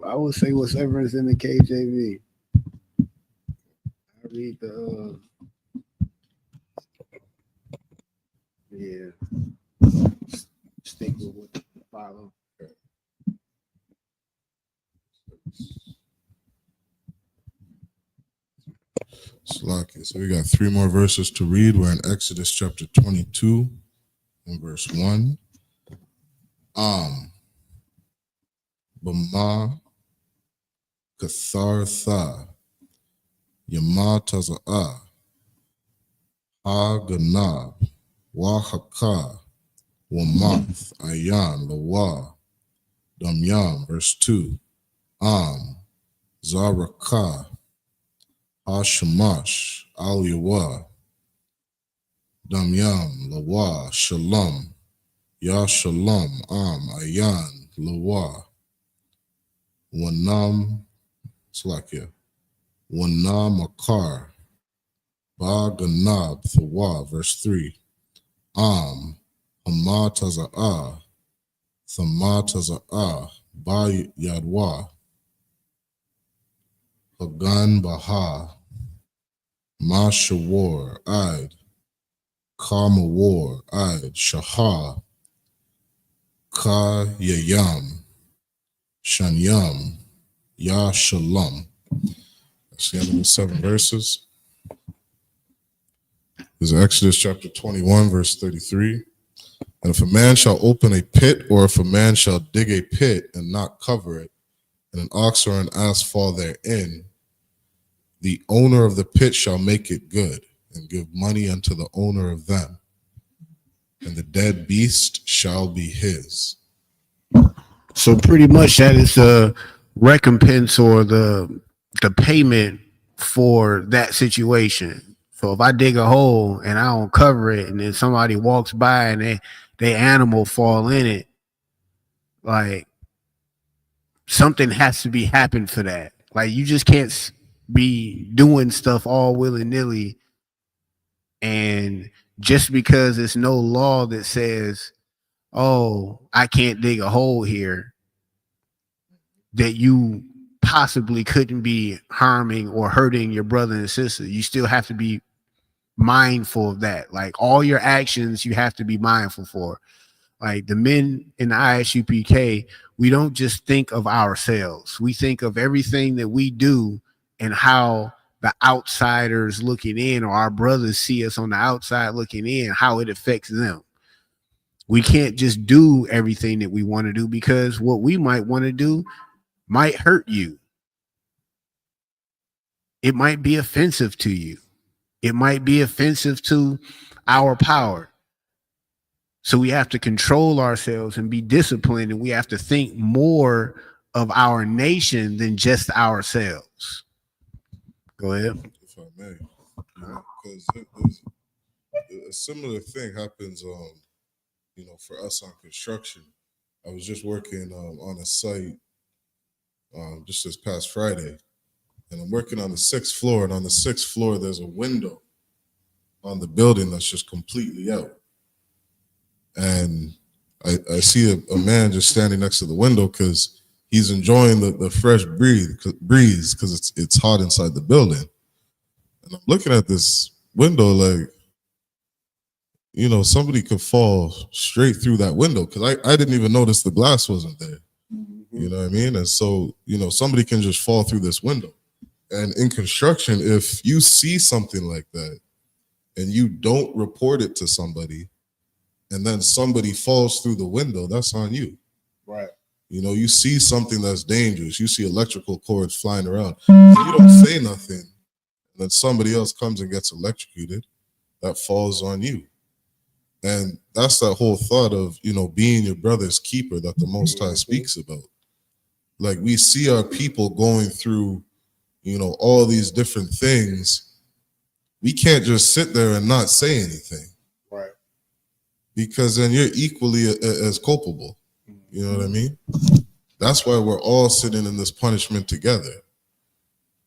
I would say whatever is in the KJV. I read the stick with what you follow. So we got 3 more verses to read. We're in Exodus chapter 22 and verse 1. Bama Kathartha Yama Taza'a Ha Ganab Wahaka Wamath Ayan Lawa Damyam, verse 2. Zaraka Hashamash Al Yawa Damyam Lawa Shalom Ya Shalom Ayan Lawa Wanam Slakia Wanam Makar Ba Ganab Thawa, verse 3. Hamataza'a Thamataza'a Ba Yadwa Hagan Baha Mashawar Id Kamawar Id Shahar Ka Yayam Shanyam Ya Shalom. That's the end of the 7 verses. This is Exodus chapter 21, verse 33. And if a man shall open a pit, or if a man shall dig a pit and not cover it, and an ox or an ass fall therein, the owner of the pit shall make it good, and give money unto the owner of them, and the dead beast shall be his. So pretty much that is the recompense or the payment for that situation. So if I dig a hole and I don't cover it, and then somebody walks by and they animal fall in it, like something has to be happen for that. Like you just can't be doing stuff all willy-nilly, and just because it's no law that says, oh, I can't dig a hole here, that you possibly couldn't be harming or hurting your brother and sister. You still have to be mindful of that. Like all your actions, you have to be mindful for. Like the men in the I.S.U.P.K, we don't just think of ourselves. We think of everything that we do and how the outsiders looking in, or our brothers see us on the outside looking in, how it affects them. We can't just do everything that we want to do, because what we might want to do might hurt you. It might be offensive to you. It might be offensive to our power. So we have to control ourselves and be disciplined, and we have to think more of our nation than just ourselves. Go ahead. If I may, because a similar thing happens, for us on construction. I was just working on a site just this past Friday, and I'm working on the 6th floor, and on the 6th floor, there's a window on the building that's just completely out. And I see a man just standing next to the window because he's enjoying the fresh breeze because it's hot inside the building. And I'm looking at this window like, somebody could fall straight through that window, because I didn't even notice the glass wasn't there. You know what I mean? And so, somebody can just fall through this window. And in construction, if you see something like that and you don't report it to somebody, and then somebody falls through the window, that's on you. Right. You see something that's dangerous. You see electrical cords flying around. You don't say nothing, and then somebody else comes and gets electrocuted. That falls on you. And that's that whole thought of, being your brother's keeper that the Most High speaks about. Like, we see our people going through, all these different things. We can't just sit there and not say anything. Right. Because then you're equally as culpable. You know what I mean? That's why we're all sitting in this punishment together.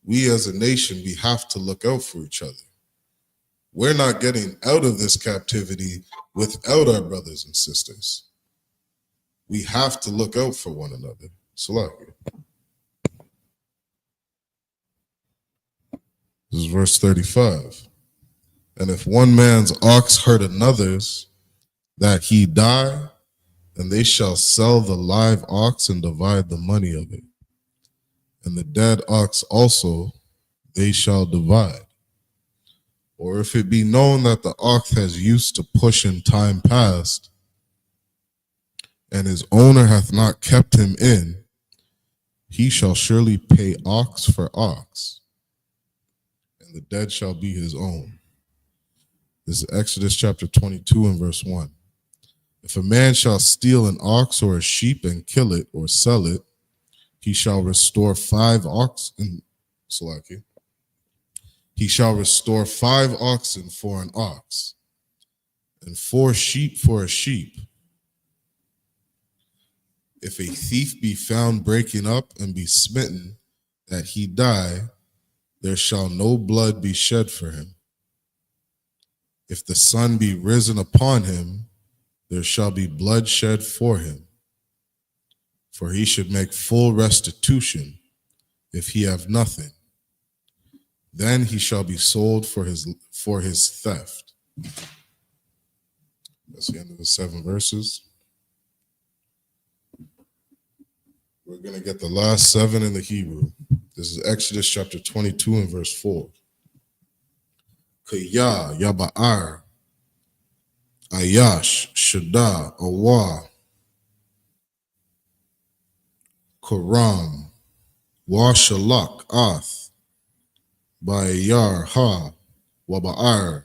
We as a nation, we have to look out for each other. We're not getting out of this captivity without our brothers and sisters. We have to look out for one another. Salakia. This is verse 35. And if one man's ox hurt another's, that he die, then they shall sell the live ox and divide the money of it. And the dead ox also they shall divide. Or if it be known that the ox has used to push in time past, and his owner hath not kept him in, he shall surely pay ox for ox, and the dead shall be his own. This is Exodus chapter 22 and verse 1. If a man shall steal an ox or a sheep and kill it or sell it, he shall restore 5 oxen. Salaki. He shall restore 5 oxen for an ox, and 4 sheep for a sheep. If a thief be found breaking up and be smitten, that he die, there shall no blood be shed for him. If the sun be risen upon him, there shall be blood shed for him. For he should make full restitution if he have nothing. Then he shall be sold for his theft. That's the end of the 7 verses. We're going to get the last 7 in the Hebrew. This is Exodus chapter 22 and verse 4. Kaya, Yaba'ar, Ayash, Shada, Awa, Karam, Washalak, Ath, Bayar, Ha, Waba'ar,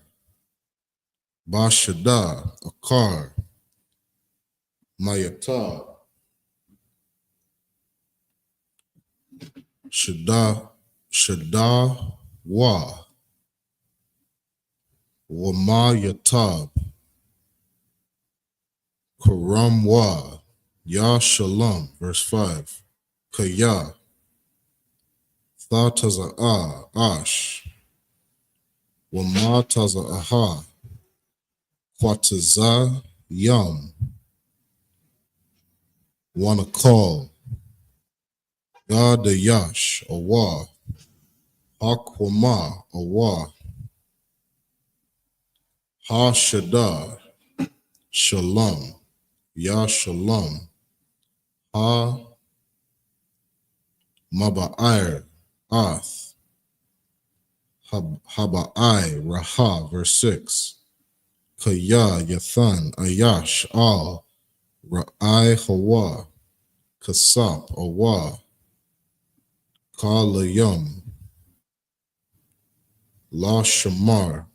Bashada, Akar, Mayata, Shada, Wa, Wama Yatab, Karam Wa, Ya Shalom, verse 5. Kaya, Tha Taza'a, Ash, Wama Taza'aha, Kwataza, Yam, Wanakal, Gada Yash, Awa, Hakwama, Awa, Ha Shada, Shalom, Ya Shalom, Ha Maba'ir, Ath, Habai, Raha, verse 6. Kaya, Yathan, Ayash, Al, Ra'ai, Hawa, Kasap, Awa, Kalayum, La Shamar,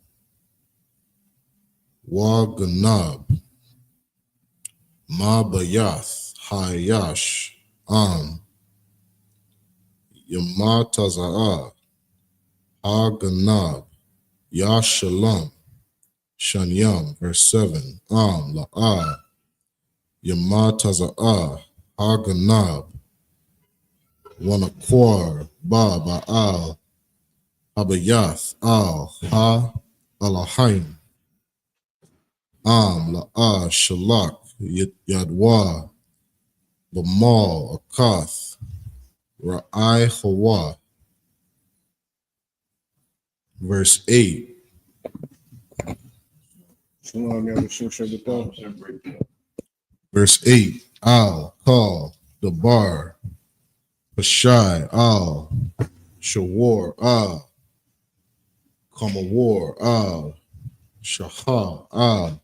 Wa Ganab, Ma Bayath, Hayash, Yamataza'ah, Ha Ganab, Ya Shalom, Shanyam, verse 7. La'ah, Yamataza'ah, Ha Ganab, Wanakwar, Ba Ba'al, Habayath, Al, Ha Alahim, La'ah, Shalak, Yadwa, Bamal, Akath, Ra'ai Hawa, verse 8. Verse 8. Al, Kal, Dabar, Pashai, Al, Shawar, Al, Kamawar, Al, Shahar, Al,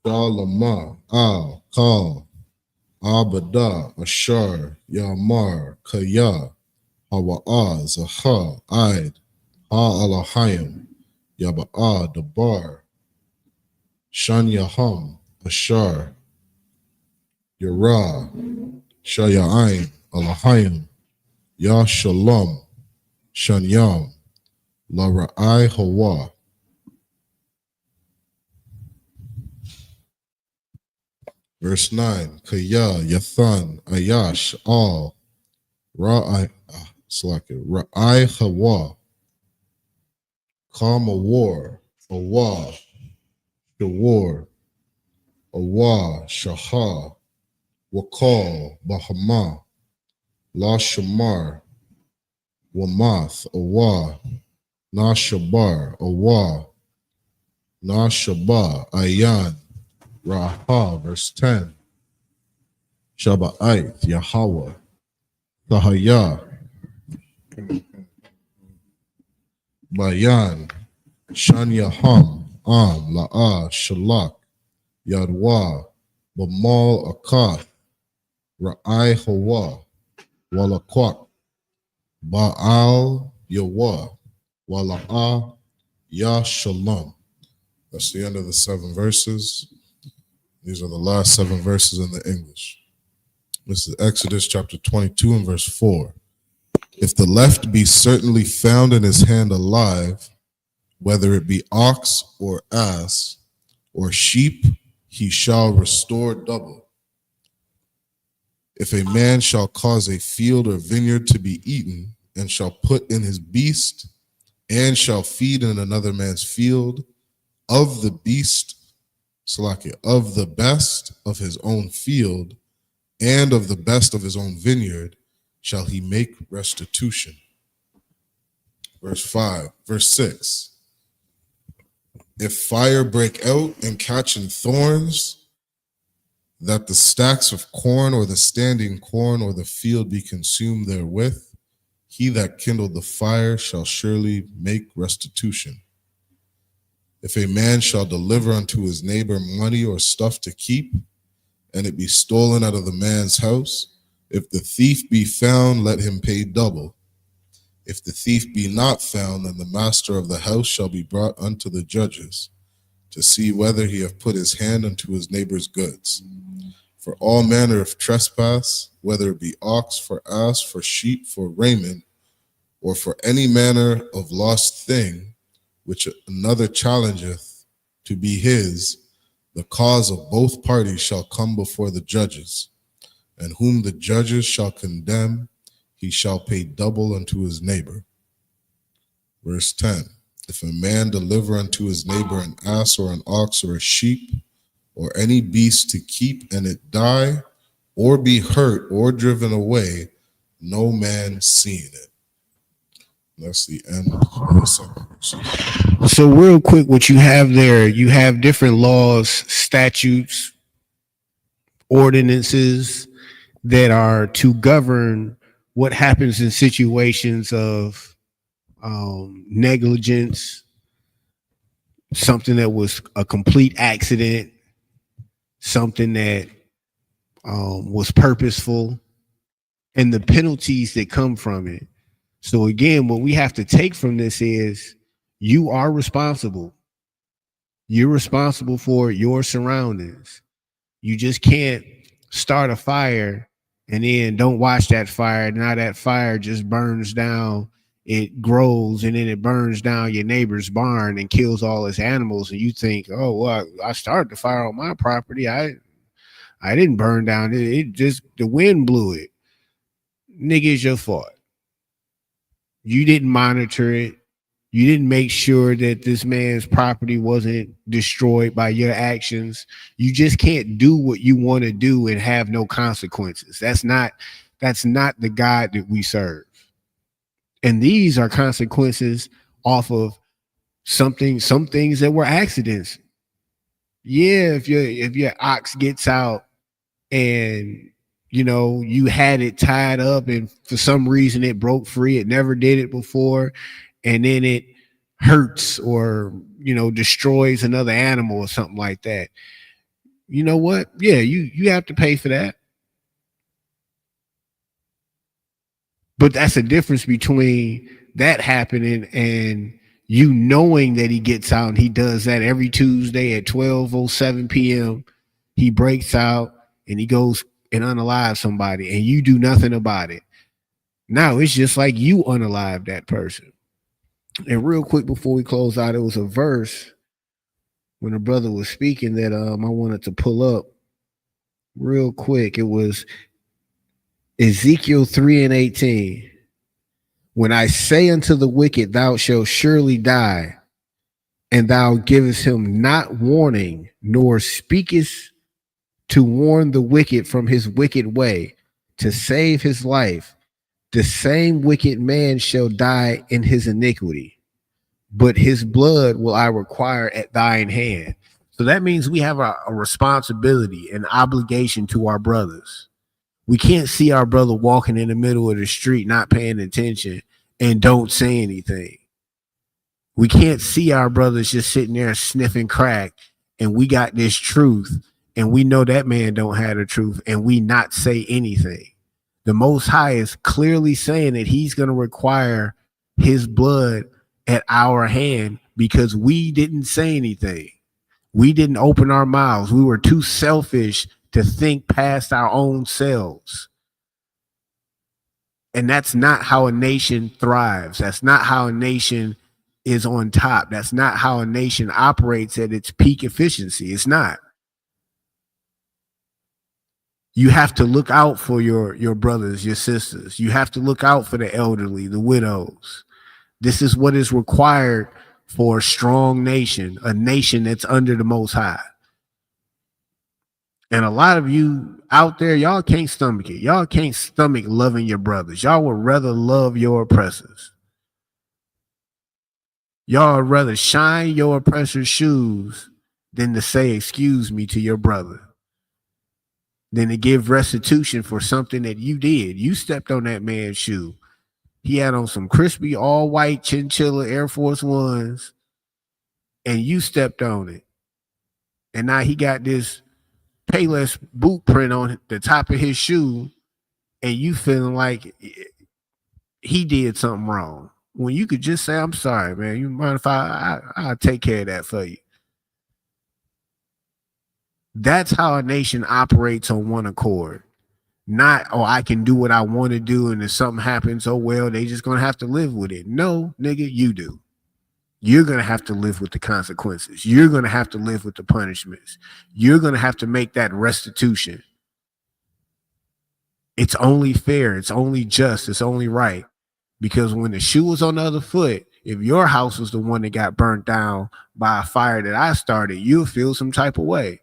Shalama, Al, Kal, Abada, Ashar, Yamar, Kaya, Hawa'a, Zahar, Aid, Ha Alahayim, Yaba'a, Dabar, Shan Yaham, Ashar, Yara, Shayain, Alahayim, Ya Shalom, Shanyam, La Ra'ai Hawa. Verse 9. Kaya, Yathan, Ayash, Al, Ra'ai, Ra'ai Hawa, Kama War, Awa, Shawar, Awa, Shahar, Wakal, Bahama, La Shamar, Wamath, Awa, Na Shabar, Awa, Na Shaba, Ayan, Raha, verse 10. Shaba'ait, Yahweh, Sahaya, Bayan, Shanyaham, La'ah, Shalak, Yadwa, Bamal Akath, Ra'ai Hawa, Walakwak, Ba'al Yawa, Wala'ah, Ya Shalom. That's the end of the 7 verses. These are the last 7 verses in the English. This is Exodus chapter 22 and verse 4. If the left be certainly found in his hand alive, whether it be ox or ass or sheep, he shall restore double. If a man shall cause a field or vineyard to be eaten, and shall put in his beast, and shall feed in another man's field, of the beast, of the best of his own field, and of the best of his own vineyard, shall he make restitution. Verse 6. If fire break out and catch in thorns, that the stacks of corn or the standing corn or the field be consumed therewith, he that kindled the fire shall surely make restitution. If a man shall deliver unto his neighbor money or stuff to keep, and it be stolen out of the man's house, if the thief be found, let him pay double. If the thief be not found, then the master of the house shall be brought unto the judges, to see whether he have put his hand unto his neighbor's goods. For all manner of trespass, whether it be ox, for ass, for sheep, for raiment, or for any manner of lost thing, which another challengeth to be his, the cause of both parties shall come before the judges, and whom the judges shall condemn, he shall pay double unto his neighbor. Verse 10. If a man deliver unto his neighbor an ass or an ox or a sheep, or any beast to keep, and it die, or be hurt or driven away, no man seeing it. That's the end of the 7 verses. So real quick, what you have there, you have different laws, statutes, ordinances that are to govern what happens in situations of negligence, something that was a complete accident, something that was purposeful, and the penalties that come from it. So again, what we have to take from this is you are responsible. You're responsible for your surroundings. You just can't start a fire and then don't watch that fire. Now that fire just burns down, it grows, and then it burns down your neighbor's barn and kills all his animals. And you think, oh, well, I started the fire on my property. I didn't burn down. It just, the wind blew it. Nigga, it's your fault. You didn't monitor it. You didn't make sure that this man's property wasn't destroyed by your actions. You just can't do what you want to do and have no consequences. That's not the God that we serve. And these are consequences off of some things that were accidents. Yeah, if your ox gets out and you had it tied up and for some reason it broke free, it never did it before, and then it hurts or destroys another animal or something like that. You know what? Yeah, you have to pay for that. But that's a difference between that happening and you knowing that he gets out and he does that every Tuesday at 12:07 p.m. He breaks out and he goes and unalives somebody and you do nothing about it. Now it's just like you unalive that person. And real quick before we close out, it was a verse when a brother was speaking that I wanted to pull up real quick. It was Ezekiel 3:18. When I say unto the wicked, thou shalt surely die, and thou givest him not warning, nor speakest to warn the wicked from his wicked way, to save his life, the same wicked man shall die in his iniquity, but his blood will I require at thine hand. So that means we have a responsibility, an obligation to our brothers. We can't see our brother walking in the middle of the street, not paying attention, and don't say anything. We can't see our brothers just sitting there sniffing crack, and we got this truth, and we know that man don't have the truth, and we not say anything. The Most High is clearly saying that he's going to require his blood at our hand because we didn't say anything. We didn't open our mouths. We were too selfish to think past our own selves. And that's not how a nation thrives. That's not how a nation is on top. That's not how a nation operates at its peak efficiency. It's not. You have to look out for your brothers, your sisters. You have to look out for the elderly, the widows. This is what is required for a strong nation, a nation that's under the Most High. And a lot of you out there, y'all can't stomach it. Y'all can't stomach loving your brothers. Y'all would rather love your oppressors. Y'all would rather shine your oppressor's shoes than to say, excuse me, to your brother. Than to give restitution for something that you did. You stepped on that man's shoe. He had on some crispy, all white chinchilla Air Force Ones, and you stepped on it. And now he got this Payless boot print on the top of his shoe, and you feeling like he did something wrong. When you could just say, I'm sorry, man. You mind if I'll take care of that for you? That's how a nation operates on one accord. Not, oh, I can do what I want to do, and if something happens, oh, well, they just going to have to live with it. No, nigga, you do. You're going to have to live with the consequences. You're going to have to live with the punishments. You're going to have to make that restitution. It's only fair. It's only just. It's only right. Because when the shoe was on the other foot, if your house was the one that got burnt down by a fire that I started, you'll feel some type of way.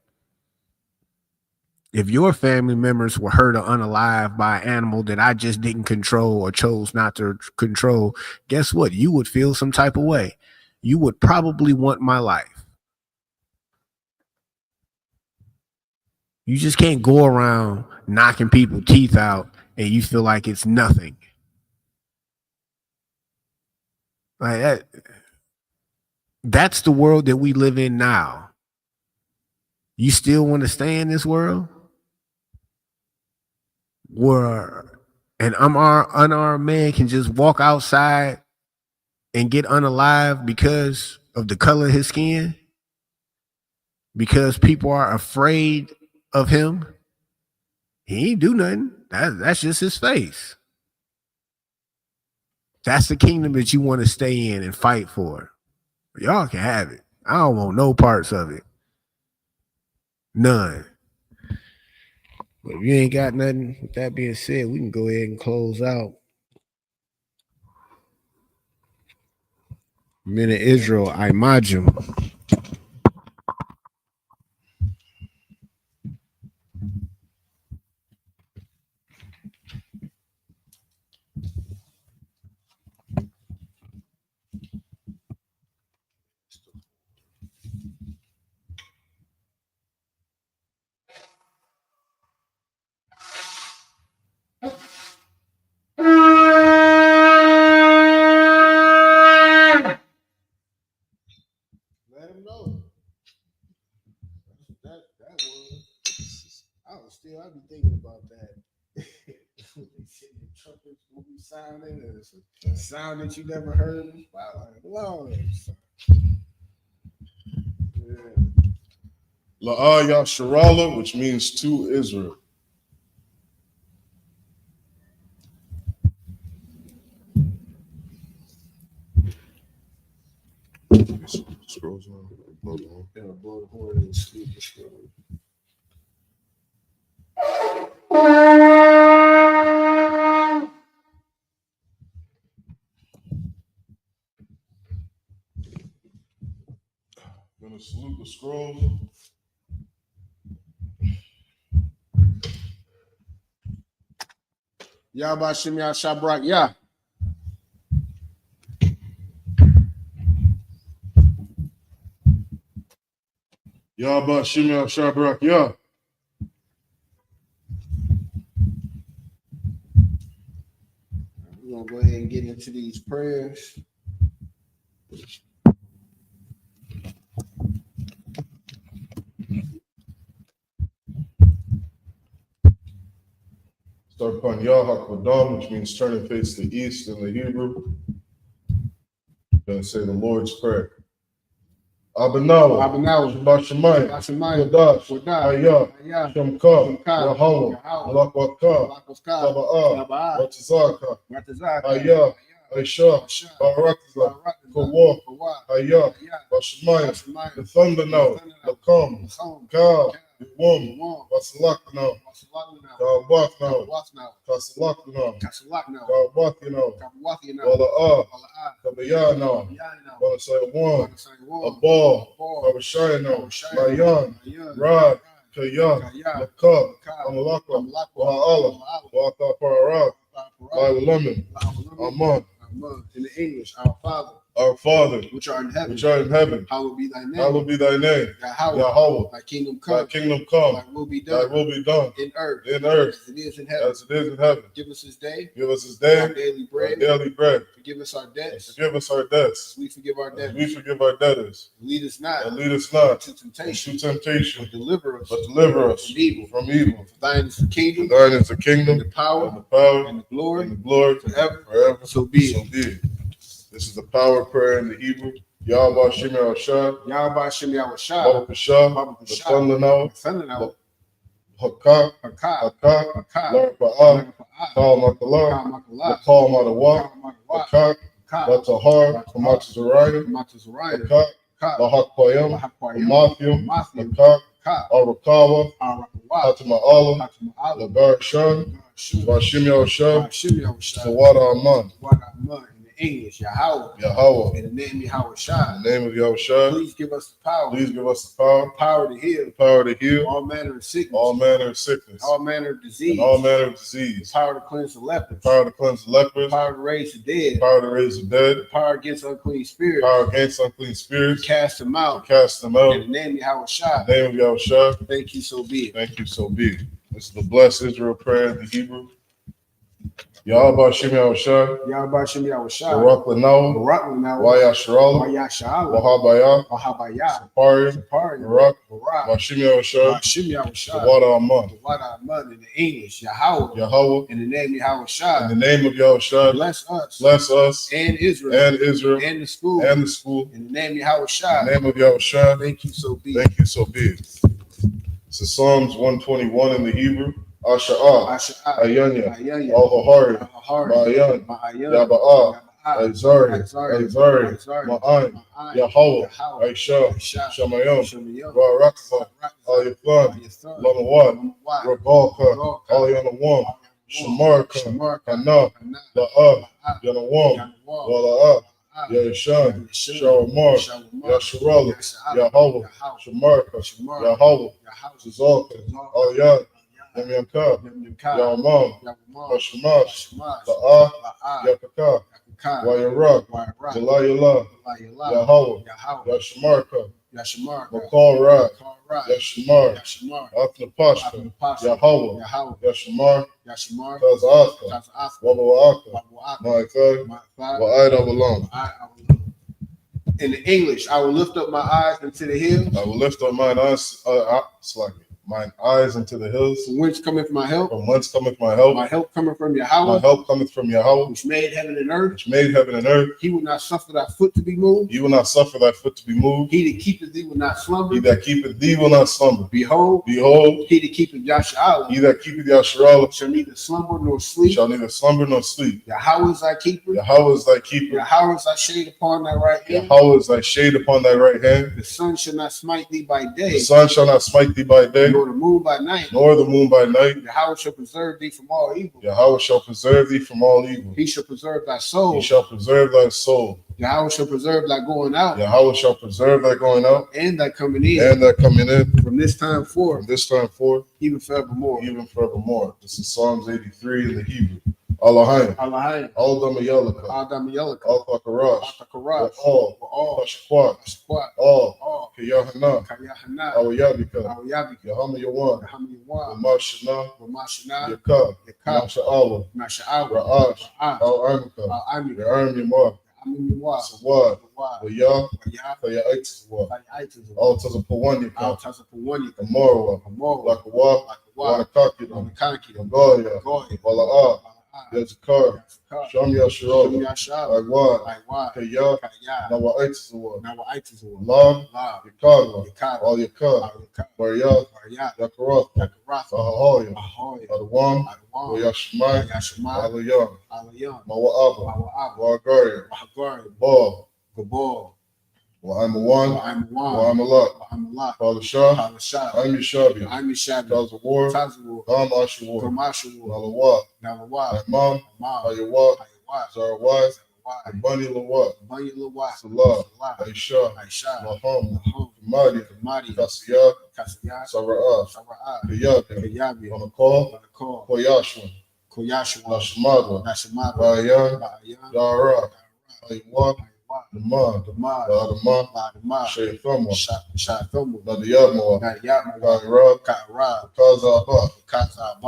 If your family members were hurt or unalive by an animal that I just didn't control or chose not to control, guess what? You would feel some type of way. You would probably want my life. You just can't go around knocking people's teeth out and you feel like it's nothing. Like that. That's the world that we live in now. You still want to stay in this world where an unarmed man can just walk outside and get unalive because of the color of his skin? Because people are afraid of him? He ain't do nothing. That's just his face. That's the kingdom that you want to stay in and fight for. Y'all can have it. I don't want no parts of it. None. But if you ain't got nothing, with that being said, we can go ahead and close out. Men of Israel, I.M.A.J.M. Let him know. That was. I'll be thinking about that. The trumpets will be sounding, and it's a sound that you never heard. Wow, Lord. YAHANNA, which means to Israel. Scrolls on. Blow the horn and sleep the scroll. Gonna salute the scrolls. Yahbashim Yahshabrak Yah. YAHBASHIM YAHSHABRAK YAH. We're gonna go ahead and get into these prayers. Start upon YAHAKVADAM, which means turn and face the east in the Hebrew. Gonna say the Lord's Prayer. Abanawa, Bashamayim, Wadash, Ayah, Shamka, Yahawah, Malakwaka, Sabbath, Watazaka, Ayah, Aisha, Barakza, Kawa, Ayah, Bashamayim, the thunder now, the calm, Ka, the warm, Basalak now, Kabat now, Kasalak now, Kabat now, Wala Kabaya now, Wala say one, a ball, Babashaya now, Mayan, Rad, Kaya, Lakab, Amalaka, Wa'ala, Wa'ata Pararak, Lemon, Aman. In the English, our Father, which art in heaven, hallowed be thy name. Yahweh, thy kingdom come, thy will be done, in earth, as it is in heaven. Give us this day, our daily bread. Forgive us our debts, as we forgive our debtors. Lead us not into temptation, but deliver us from evil. For thine is the kingdom, and the power, and the glory, forever. So be it. This is the power prayer in the Hebrew. YAHBASHIM YAHSHABRAK YAH. Yahweh the thunder now, Hakak, Larpa'ah, Kalmakalah, Lakal Madawa, Hakak, Latahar, Kamatazariah, Hakak, Lahakpayam, Mathium, Hakak, Arakawa, Hatama'ala, Labarshan, Bashim Yahushua, Tawada Aman. English, Yahweh, in the name of Yahushua. In the name of Yahushua. Please give us the power. Power to heal. All manner of sickness. All manner of disease. Power to cleanse the lepers. Power to raise the dead. Power against unclean spirits. Cast them out. In the name of Yahushua. Thank you, so be it. This is the blessed Israel prayer in the Hebrew. Yahweh Shem Yahushua, Yahweh Shem Yahushua, Barak Lanaw, Barak Lanaw, YAHANNA, YAHANNA, Wahabaya, Wahabaya, Sapari, Barak, Barak, Shem Yahushua, Shem Yahushua, Tawada Aman, Tawada Aman in the English, Yahweh, Yahweh, in the name of Yahushua, in the name of Yahushua, bless us and Israel, and the school, in the name of Yahushua, in the name of Yahushua, thank you so be. Thank you, so be it. So Psalms 121 in the Hebrew. Asha'ah, Ayanya, Al-Hahari, Ma'ayan, Yaba'ah, Azari, Ma'an, Yahweh, Aisha, Shamayim, Barakah, Al-Yafan, Lamawat, Rabalka, Al-Yanawam, Shamarka, Hana, La'ah, Yanawam, Wala'ah, Yashan, Shawamar, Yasharala, Yahweh, Shamarka, Yahweh, Zalka, Al-Yad, Yamyanka, Yamam, Hashamash, La'ah, Yakaka, Wayarak, Jalayala, Yahweh, Yashamarka, Makal Rak, Yashamar, Athnapashka, Yahweh, Yashamar, Tazaka, Wabawaka, Ma'akai, Wa'id Abalam. In the English, I will lift up my eyes into the hills. I will lift up mine eyes, mine eyes into the hills. From whence cometh my help? From whence cometh my help? My help cometh from Yahweh. My help cometh from Yahweh, which made heaven and earth. which made heaven and earth. He will not suffer thy foot to be moved. You will not suffer thy foot to be moved. He that keepeth thee will not slumber. He that keepeth thee will not slumber. Behold, he that keepeth Yasharala. He that keepeth Yasharala shall neither slumber nor sleep. Shall neither slumber nor sleep. Yahweh is thy keeper. Yahweh is thy keeper. Yahweh is thy shade upon thy right hand. Yahweh is thy shade upon thy right hand. The sun shall not smite thee by day. The sun shall not smite thee by day. Nor the moon by night. Nor the moon by night. Yahweh shall preserve thee from all evil. Yahweh shall preserve thee from all evil. He shall preserve thy soul. He shall preserve thy soul. Yahweh shall preserve thy going out. Yahweh shall preserve thy going out. And thy coming in. And thy coming in. From this time forth. From this time forth. Even forevermore. Even forevermore. This is Psalms 83 in the Hebrew. Allahayim. Allahayim. Al-Damayalaka. Al-Damayalaka. Al-Fakarash. Al-Fakarash. All. Hashakwat. All. Kayahana. Kayahana. Al-Yabika. Al-Yabika. Yahama Yawan. Yahama Yawan. Ramashana. Ramashana. Yakab. Yakab. Masha'awa. Masha'awa. Ra'ash. Ra'ash. Al-Amika. Al-Amika. Ya'am Yamar. Sawad. Wayah. Kayaitzwa. All Tazapawanyaka. Amorwa. Lakawa. Wanakakida. Nagoya. Wala'ah. Yazakar, Sham Yasharala, Agwad, Kaya, Nawaitzwa, Lam, Yakagwa, Al Yakab, Barya, Yakarath, Ahahoya, Adawam, Wayashmai, Alayam, Mawa'aba, Wagaria, Gabal, Wa'amawan, Wa'amalak, Palasha, I'm Yashabi, Tazawar, Dam Ashawar, Nalawa, Imam, Ayawat, Zarawat, Bunny Lawat, Salah, Aisha, Maham, Mahdi, Kasiyat, Sara'ah, Kayabi, Manakal, Koyashwan, Nashmada, Bayan, Dara, Ayawat, Dama, Shaythama, Nadiyatma, Kairab, Kazabak, Katazal,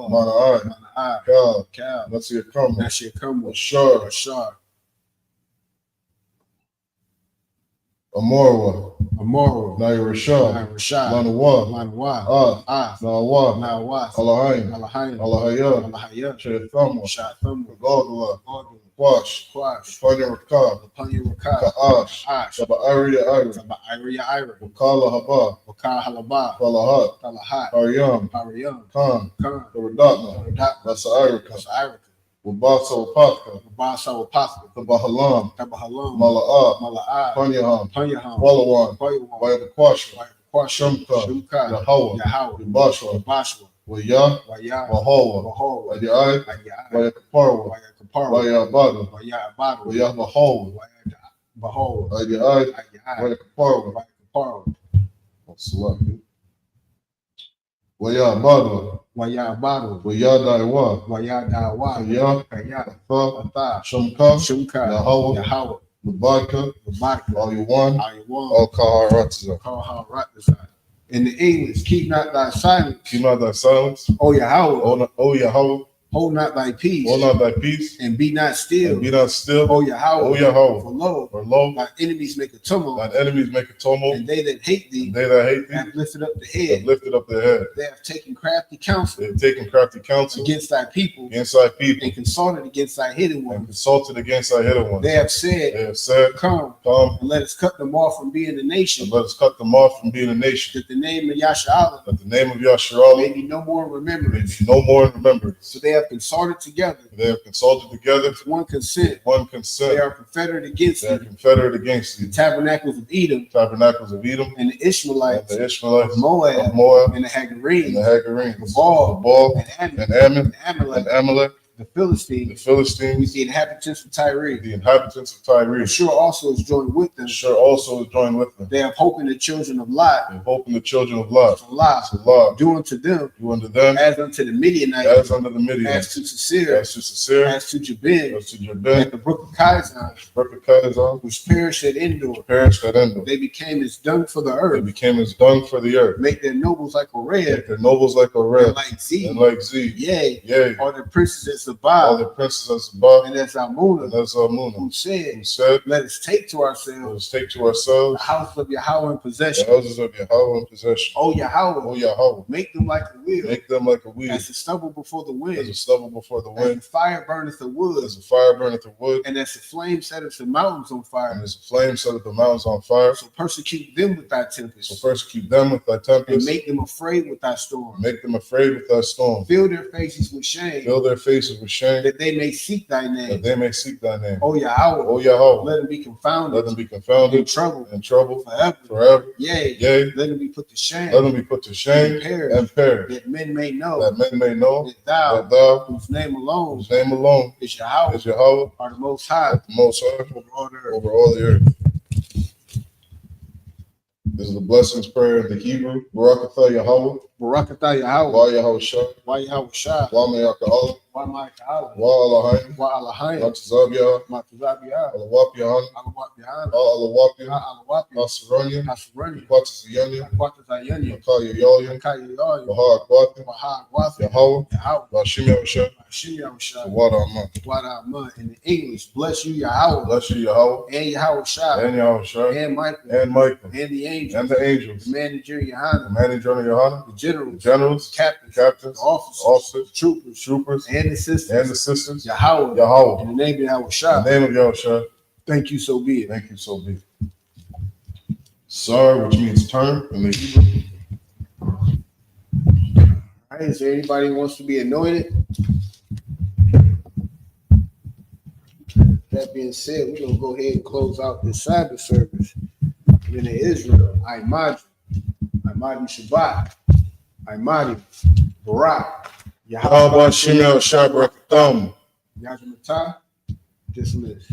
Mana'ai, Kal, Nasiyakama, Ashar, Amorwa, Nairashah, Lanawa, Nawa, Alahayah, Shaythama, Galdala, Quash, Panya Rakab, Ka'ash, Ira, Wakala Haba, Falahat, Haryam, Khan, Karadatma, Lasa'irika, Wabasa Wapaka, Tabahalam, Mala'ah, Panyaham, Walawan, Wayabakwasha, Shumka, Yahweh, Yabashwa, Waya, Wahawa, Adiyai, Wayakaparwa, Wayabada, Wayabahawa, Adiyai, Wayakaparwa, Wayabada, Wayadaiwa, Kaya, Shumka, Yahweh, Lubaka, Al-Yawan, Al-Kaharatza. In the English, keep not thy silence. Keep not thy silence. O Yahweh. O Yahweh. Hold not thy peace. Hold not thy peace. And be not still. And be not still. O Yahweh. O Yahweh. For lo, thy enemies make a tumult. Thine enemies make a tumult. And they that hate thee. And they that hate thee. Have lifted up the head. Have lifted up their head. They have taken crafty counsel. They have taken crafty counsel. Against thy people. Against thy people. And consulted against thy hidden ones. And consulted against thy hidden ones. They have said. Come. And let us cut them off from being a nation. And let us cut them off from being a nation. That the name of Yasharallah. That the name of Yasharallah. May be no more in remembrance. May be no more in remembrance. So they have consulted together. They have consulted together. With one consent. One consent. They are confederate against thee. They are confederate against thee. The tabernacles of Edom. Tabernacles of Edom. And the Ishmaelites. And the Ishmaelites. Of Moab. Of Moab. And the Hagarenes. And the Hagarenes. The Baal. And Ammon. And Amalek. The Philistines. The Philistines. With the inhabitants of Tyre. The inhabitants of Tyre. Sure also is joined with them. Sure also is joined with them. They have hope in the children of Lot. They have hope in the children of Lot. Salah. Do unto them. Do unto them. As unto the Midianites. As unto the Midianites. As to Sisera. As to Sisera. As to Jabin. As to Jabin. At the brook of Kizon. Brook of Kizon. Which perished at Endor. Perished at Endor. They became as dung for the earth. They became as dung for the earth. Make their nobles like Oreb. Make their nobles like Oreb. And like Z. And like Z. Yea. All their princes as Zabah. All their princes as Sabbath. And as Almunah. And as Almunah. Who said, let us take to ourselves. Let us take to ourselves. The house of Yahweh in possession. The houses of Yahweh in possession. O Yahweh. O Yahweh. Make them like a wheel. Make them like a wheel. As the stubble before the wind. As the stubble before the wind. As the fire burneth the wood. As the fire burneth the wood. And as the flame setteth the mountains on fire. And as the flame setteth the mountains on fire. So persecute them with thy tempest. So persecute them with thy tempest. And make them afraid with thy storm. Make them afraid with thy storm. Fill their faces with shame. Fill their faces with shame. That they may seek thy name. That they may seek thy name. O Yahweh. O Yahweh. Let them be confounded. Let them be confounded. In trouble. In trouble. Forever. Forever. Yea. Let them be put to shame. Let them be put to shame. And perish. That men may know. That thou whose name alone. Is Yahweh. Are the most high. Over all the earth. This is the blessings prayer in the Hebrew. Barakatha Yahweh. Barakatha Yahweh. Wa Yahweh Shah. Wa Yahweh Shah. Wa Mayaka Allah. Wa Mayaka Allah. Wa Allahayim. Wa Allahayim. Matazabiyah. Matazabiyah. Alawap Yahan. Alawap Yahan. Alawapin. Alawapin. Asaranian. Asaranian. Quatazayanian. Quatazayanian. Makaya Yalian. Makaya Yalian. Baha Aquatin. Baha Aquatin. Yahweh. Yahweh. Bashim Yahushah. Bashim Yahushah. Wada Aman. Wada Aman. In the English, bless you Yahweh. Bless you Yahweh. And Yahweh Shah. And Yahweh Shah. And Michael. And Michael. And the angels. And the angels. The manager Yahanna. The manager Yahanna. The generals. Generals. Captains. Captains. Officers. Troopers. And assistants. And assistants. Yahweh. In the name of Yahweh Shah. In the name of Yahweh Shah. Thank you, so be it. Thank you, so be it. Sar, which means turn in the Hebrew. All right, is there anybody who wants to be anointed? That being said, we're going to go ahead and close out this Sabbath service. In Israel, I.M.A.D. Shabbat, I.M.A.D. Barak, Yahweh Shimel Shabrak Thumb. Yajamata, dismissed.